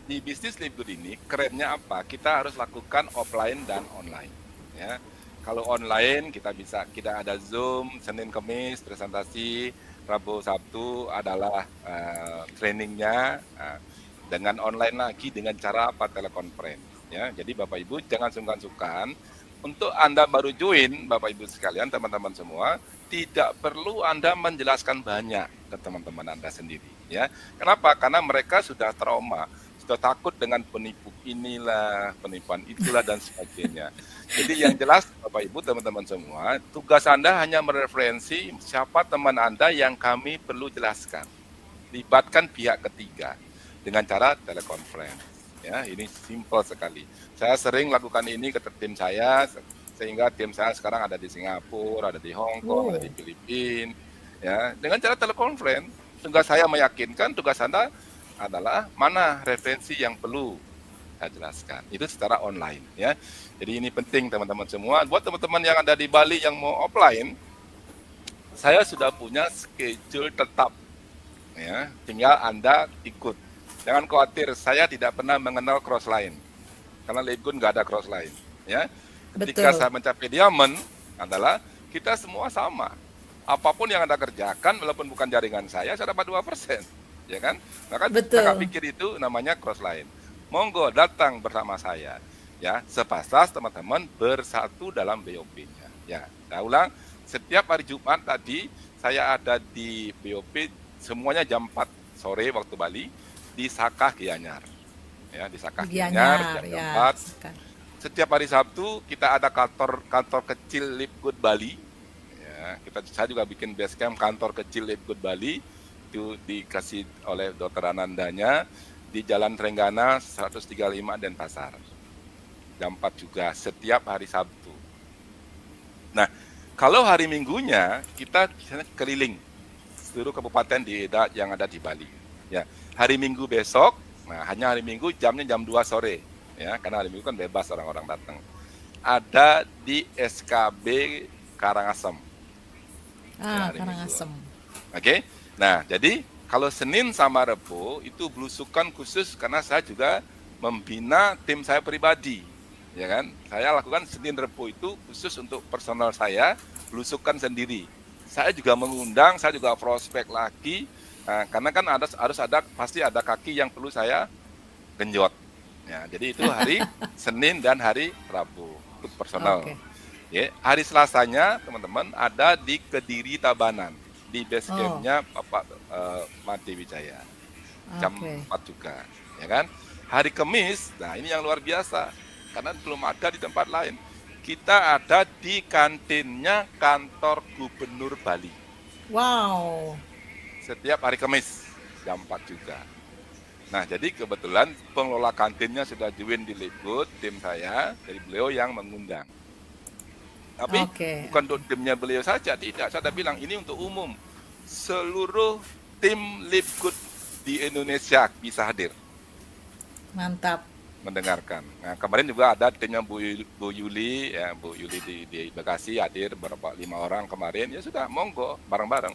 Speaker 2: Di bisnis Live Good ini kerennya apa? Kita harus lakukan offline dan online. Ya. Kalau online kita ada Zoom, Senin Kamis presentasi, Rabu Sabtu adalah trainingnya, dengan online lagi dengan cara telekonferensi. Ya. Jadi Bapak Ibu jangan sungkan-sungkan. Untuk Anda baru join, Bapak Ibu sekalian, teman-teman semua, tidak perlu Anda menjelaskan banyak ke teman-teman Anda sendiri. Ya. Kenapa? Karena mereka sudah trauma, sudah takut dengan penipu inilah, penipuan itulah, dan sebagainya. Jadi yang jelas Bapak Ibu teman-teman semua, tugas Anda hanya mereferensi siapa teman Anda yang kami perlu jelaskan. Libatkan pihak ketiga dengan cara telekonferensi. Ya, ini simpel sekali. Saya sering lakukan ini ke tim saya, sehingga tim saya sekarang ada di Singapura, ada di Hong Kong, ada di Filipina. Ya, dengan cara telekonferensi, tugas saya meyakinkan, tugas Anda adalah mana referensi yang perlu saya jelaskan. Itu secara online ya. Jadi ini penting teman-teman semua. Buat teman-teman yang ada di Bali yang mau offline, saya sudah punya schedule tetap. Ya, tinggal Anda ikut. Jangan khawatir, saya tidak pernah mengenal cross line. Karena Live Good nggak ada cross line. Ya. Ketika saya mencapai diamond adalah kita semua sama. Apapun yang Anda kerjakan, walaupun bukan jaringan saya dapat 2%. ya kan? Maka cara
Speaker 1: Betul.
Speaker 2: pikir itu namanya crossline. Monggo datang bersama saya, ya, sepastas teman-teman bersatu dalam BOP-nya. Ya, saya ulang, setiap hari Jumat tadi saya ada di BOP semuanya jam 4 sore waktu Bali di Sakah Gianyar. Ya, di Sakah
Speaker 1: Di
Speaker 2: Gianyar
Speaker 1: Gianyar,
Speaker 2: jam
Speaker 1: ya.
Speaker 2: 4. Setiap hari Sabtu kita ada kantor kecil Live Good Bali. Ya, saya juga bikin base camp kantor kecil Live Good Bali itu dikasih oleh Dr. Anandanya di Jalan Trenggana 135 Denpasar. Jam 4 juga setiap hari Sabtu. Nah, kalau hari Minggunya kita keliling seluruh kabupaten yang ada di Bali. Ya, hari Minggu besok, nah hanya hari Minggu jamnya jam 2 sore. Ya, karena hari Minggu kan bebas orang-orang datang. Ada di SKB Karangasem. Ya, hari
Speaker 1: Karangasem.
Speaker 2: Minggu. Oke. Nah, jadi kalau Senin sama Rebo itu belusukan khusus karena saya juga membina tim saya pribadi. Ya kan? Saya lakukan Senin Rebo itu khusus untuk personal saya, belusukan sendiri. Saya juga mengundang, saya juga prospek lagi. Nah, karena kan pasti ada kaki yang perlu saya genjot. Ya, jadi itu hari Senin dan hari Rabu untuk personal.
Speaker 1: Oke.
Speaker 2: Ya, hari Selasanya teman-teman ada di Kediri Tabanan di base campnya Bapak Made Wijaya jam 4 juga, ya kan? Hari Kamis, nah ini yang luar biasa karena belum ada di tempat lain. Kita ada di kantinnya kantor Gubernur Bali.
Speaker 1: Wow.
Speaker 2: Setiap hari Kamis jam 4 juga. Nah, jadi kebetulan pengelola kantinnya sudah join di Live tim saya, dari beliau yang mengundang. Tapi bukan untuk timnya beliau saja, tidak. Saya bilang ini untuk umum. Seluruh tim Live Good di Indonesia bisa hadir.
Speaker 1: Mantap.
Speaker 2: Mendengarkan. Nah, kemarin juga ada timnya Bu Yuli, ya, Bu Yuli di Bekasi hadir berapa 5 orang kemarin. Ya sudah, monggo bareng-bareng.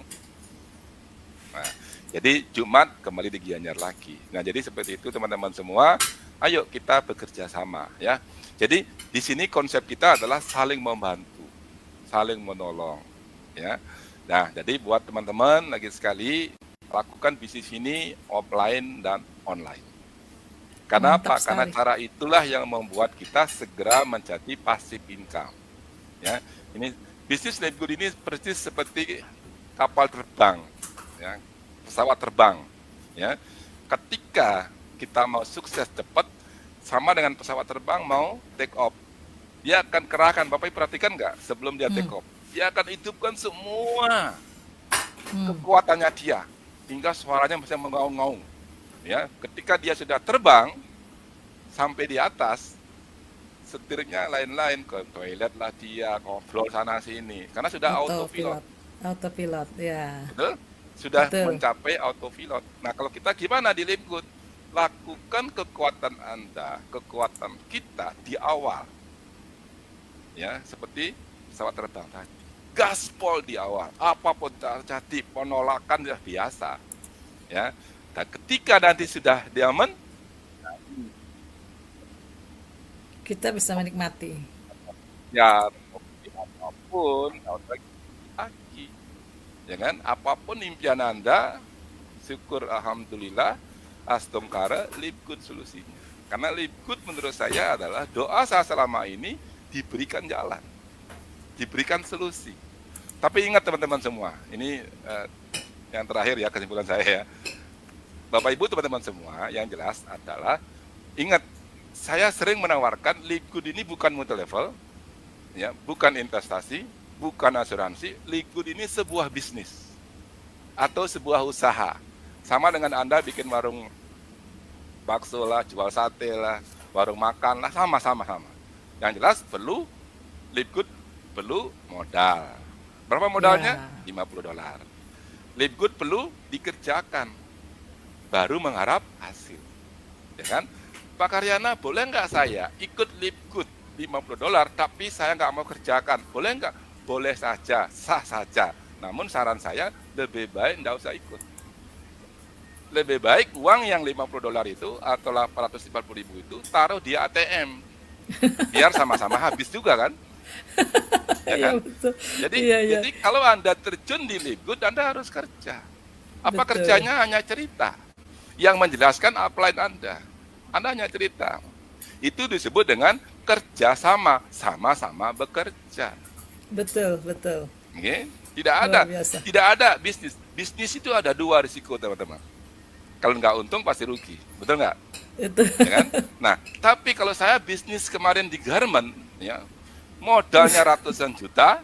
Speaker 2: Nah, jadi Jumat kembali di Gianyar lagi. Nah, jadi seperti itu teman-teman semua. Ayo kita bekerja sama, ya. Jadi di sini konsep kita adalah saling membantu, saling menolong, ya. Nah, jadi buat teman-teman lagi sekali lakukan bisnis ini offline dan online. Karena apa? Karena cara itulah yang membuat kita segera menjadi passive income. Ya, ini bisnis Live Good ini persis seperti kapal terbang, ya, pesawat terbang. Ya, ketika kita mau sukses cepat, sama dengan pesawat terbang mau take off. Dia akan kerahkan, Bapak perhatikan nggak sebelum dia take off? Dia akan hidupkan semua kekuatannya dia, hingga suaranya bisa mengaung-ngaung. Ya, ketika dia sudah terbang sampai di atas, setirnya lain-lain, ke toilet lah dia, ngobrol sana sini, karena sudah autopilot.
Speaker 1: Autopilot, ya.
Speaker 2: Betul? Sudah mencapai autopilot. Nah, kalau kita gimana di Live Good? Lakukan kekuatan Anda, kekuatan kita di awal. Ya, seperti pesawat terbang tadi. Gaspol di awal, apapun terjadi, penolakan sudah biasa. Ya. Dan ketika nanti sudah diaman,
Speaker 1: kita bisa menikmati.
Speaker 2: Ya, apapun, lagi, ya kan? Apapun impian Anda, syukur alhamdulillah, astongkara, Live Good solusinya. Karena Live Good menurut saya adalah doa saya selama ini diberikan jalan, diberikan solusi. Tapi ingat teman-teman semua, ini yang terakhir ya kesimpulan saya ya. Bapak Ibu teman-teman semua, yang jelas adalah ingat, saya sering menawarkan Live Good ini bukan multi level, ya, bukan investasi, bukan asuransi. Live Good ini sebuah bisnis atau sebuah usaha. Sama dengan Anda bikin warung bakso lah, jual sate lah, warung makan lah, sama-sama. Yang jelas perlu Live Good perlu modal. Berapa modalnya? $50. Live Good perlu dikerjakan, baru mengharap hasil, ya kan? Pak Karyana, boleh nggak saya ikut Live Good $50, tapi saya nggak mau kerjakan, boleh nggak? Boleh saja, sah saja. Namun saran saya lebih baik nggak usah ikut. Lebih baik uang yang $50 itu atau 840.000 itu taruh di ATM, biar sama-sama habis juga kan? Ya kan?
Speaker 1: Betul.
Speaker 2: Jadi kalau Anda terjun di Live Good, Anda harus kerja. Apa
Speaker 1: Betul.
Speaker 2: kerjanya hanya cerita yang menjelaskan upline Anda. Anda hanya cerita. Itu disebut dengan kerjasama, sama-sama bekerja.
Speaker 1: Betul, betul.
Speaker 2: Oke? Tidak ada,
Speaker 1: Luar biasa.
Speaker 2: tidak ada bisnis. Bisnis itu ada dua risiko, teman-teman. Kalau nggak untung pasti rugi, betul nggak?
Speaker 1: Itu.
Speaker 2: Ya kan? Nah, tapi kalau saya bisnis kemarin di garment, ya, modalnya ratusan juta,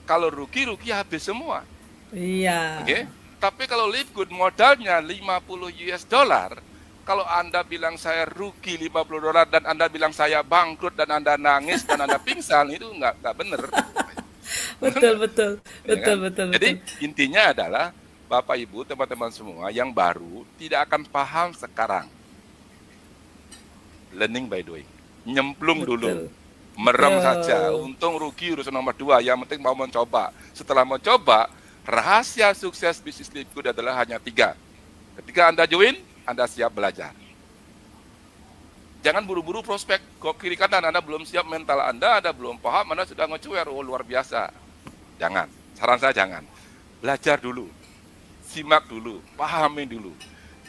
Speaker 2: kalau rugi habis semua.
Speaker 1: Iya.
Speaker 2: Oke? Tapi kalau Live Good modalnya 50 US dollar, kalau Anda bilang saya rugi 50 dolar dan Anda bilang saya bangkrut dan Anda nangis dan Anda pingsan, itu nggak benar.
Speaker 1: Betul, betul.
Speaker 2: Ya
Speaker 1: Betul,
Speaker 2: kan?
Speaker 1: betul,
Speaker 2: Jadi
Speaker 1: betul.
Speaker 2: intinya adalah Bapak Ibu, teman-teman semua yang baru tidak akan paham sekarang. Learning by doing. Nyemplung dulu.
Speaker 1: Betul.
Speaker 2: Merem saja.
Speaker 1: Betul.
Speaker 2: Untung rugi urusan nomor 2. Yang penting mau mencoba. Setelah mencoba, rahasia sukses bisnis Live Good adalah hanya 3. Ketika Anda join, Anda siap belajar. Jangan buru-buru prospek ke kiri kanan. Anda belum siap mental Anda belum paham, Anda sudah ngecuer, oh luar biasa. Jangan, saran saya jangan. Belajar dulu, simak dulu, pahami dulu.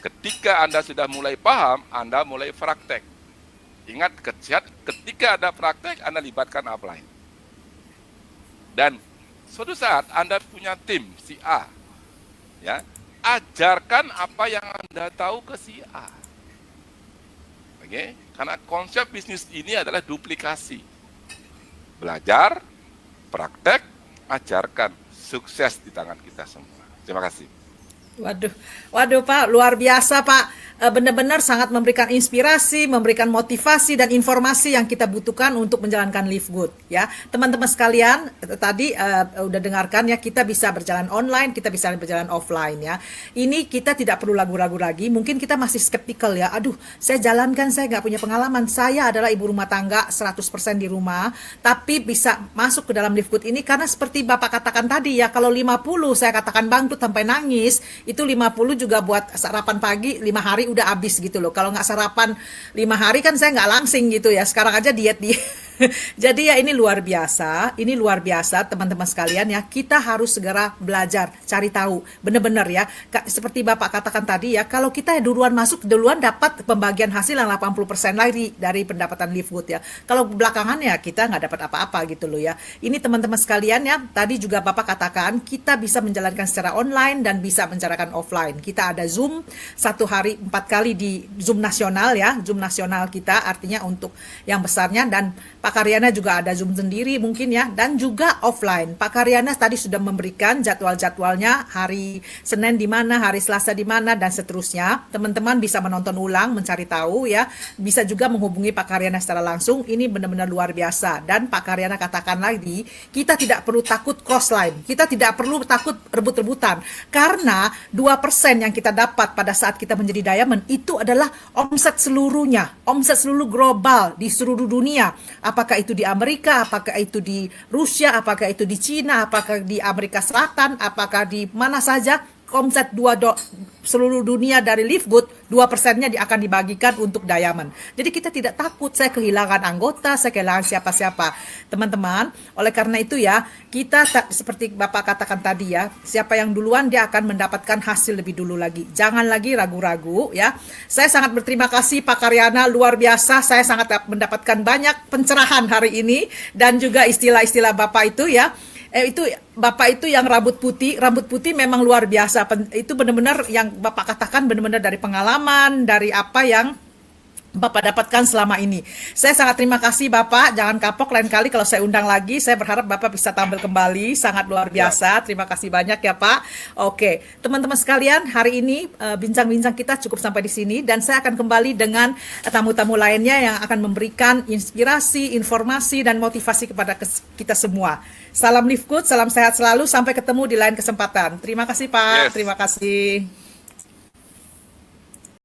Speaker 2: Ketika Anda sudah mulai paham, Anda mulai praktek. Ingat, ketika ada praktek, Anda libatkan upline. Dan suatu saat Anda punya tim, si A. Ya, ajarkan apa yang Anda tahu ke si A. Oke? Karena konsep bisnis ini adalah duplikasi. Belajar, praktek, ajarkan. Sukses di tangan kita semua. Terima kasih.
Speaker 1: Waduh, waduh Pak, luar biasa Pak. Benar-benar sangat memberikan inspirasi, memberikan motivasi dan informasi yang kita butuhkan untuk menjalankan Live Good ya. Teman-teman sekalian, tadi udah dengarkan ya, kita bisa berjalan online, kita bisa berjalan offline ya. Ini kita tidak perlu ragu-ragu lagi. Mungkin kita masih skeptikal ya. Aduh, saya jalankan, saya nggak punya pengalaman. Saya adalah ibu rumah tangga 100% di rumah, tapi bisa masuk ke dalam Live Good ini karena seperti Bapak katakan tadi ya, kalau 50 saya katakan bangkrut sampai nangis, itu 50 juga buat sarapan pagi 5 hari udah habis gitu loh. Kalau nggak sarapan 5 hari kan saya nggak langsing gitu ya. Sekarang aja diet. Jadi ya ini luar biasa teman-teman sekalian ya. Kita harus segera belajar, cari tahu. Benar-benar ya, seperti Bapak katakan tadi ya, kalau kita duluan masuk, duluan dapat pembagian hasil yang 80% lagi dari pendapatan Live Good ya. Kalau belakangan ya kita nggak dapat apa-apa gitu loh ya. Ini teman-teman sekalian ya, tadi juga Bapak katakan kita bisa menjalankan secara online dan bisa menjalankan offline. Kita ada Zoom 1 hari 4 kali di Zoom nasional ya, Zoom nasional kita artinya untuk yang besarnya, dan Pak Karyana juga ada Zoom sendiri mungkin ya, dan juga offline. Pak Karyana tadi sudah memberikan jadwal-jadwalnya, hari Senin di mana, hari Selasa di mana, dan seterusnya. Teman-teman bisa menonton ulang, mencari tahu ya. Bisa juga menghubungi Pak Karyana secara langsung. Ini benar-benar luar biasa. Dan Pak Karyana katakan lagi, kita tidak perlu takut cross line. Kita tidak perlu takut rebut-rebutan. Karena 2% yang kita dapat pada saat kita menjadi diamond itu adalah omset seluruhnya, omset seluruh global di seluruh dunia. Apakah itu di Amerika, apakah itu di Rusia, apakah itu di Cina, apakah di Amerika Selatan, apakah di mana saja, omset seluruh dunia dari Live Good, 2%-nya akan dibagikan untuk diamond. Jadi kita tidak takut saya kehilangan anggota, saya kehilangan siapa-siapa. Teman-teman, oleh karena itu ya, kita seperti Bapak katakan tadi ya, siapa yang duluan dia akan mendapatkan hasil lebih dulu lagi. Jangan lagi ragu-ragu ya. Saya sangat berterima kasih Pak Karyana, luar biasa. Saya sangat mendapatkan banyak pencerahan hari ini dan juga istilah-istilah Bapak itu ya. Itu Bapak itu yang rambut putih memang luar biasa. Itu benar-benar yang Bapak katakan benar-benar dari pengalaman, dari apa yang Bapak dapatkan selama ini. Saya sangat terima kasih Bapak, jangan kapok, lain kali kalau saya undang lagi, saya berharap Bapak bisa tampil kembali, sangat luar biasa. Terima kasih banyak ya Pak. Oke, teman-teman sekalian, hari ini bincang-bincang kita cukup sampai di sini, dan saya akan kembali dengan tamu-tamu lainnya yang akan memberikan inspirasi, informasi, dan motivasi kepada kita semua. Salam Live Good, salam sehat selalu, sampai ketemu di lain kesempatan. Terima kasih Pak,
Speaker 2: Yes.
Speaker 1: terima kasih.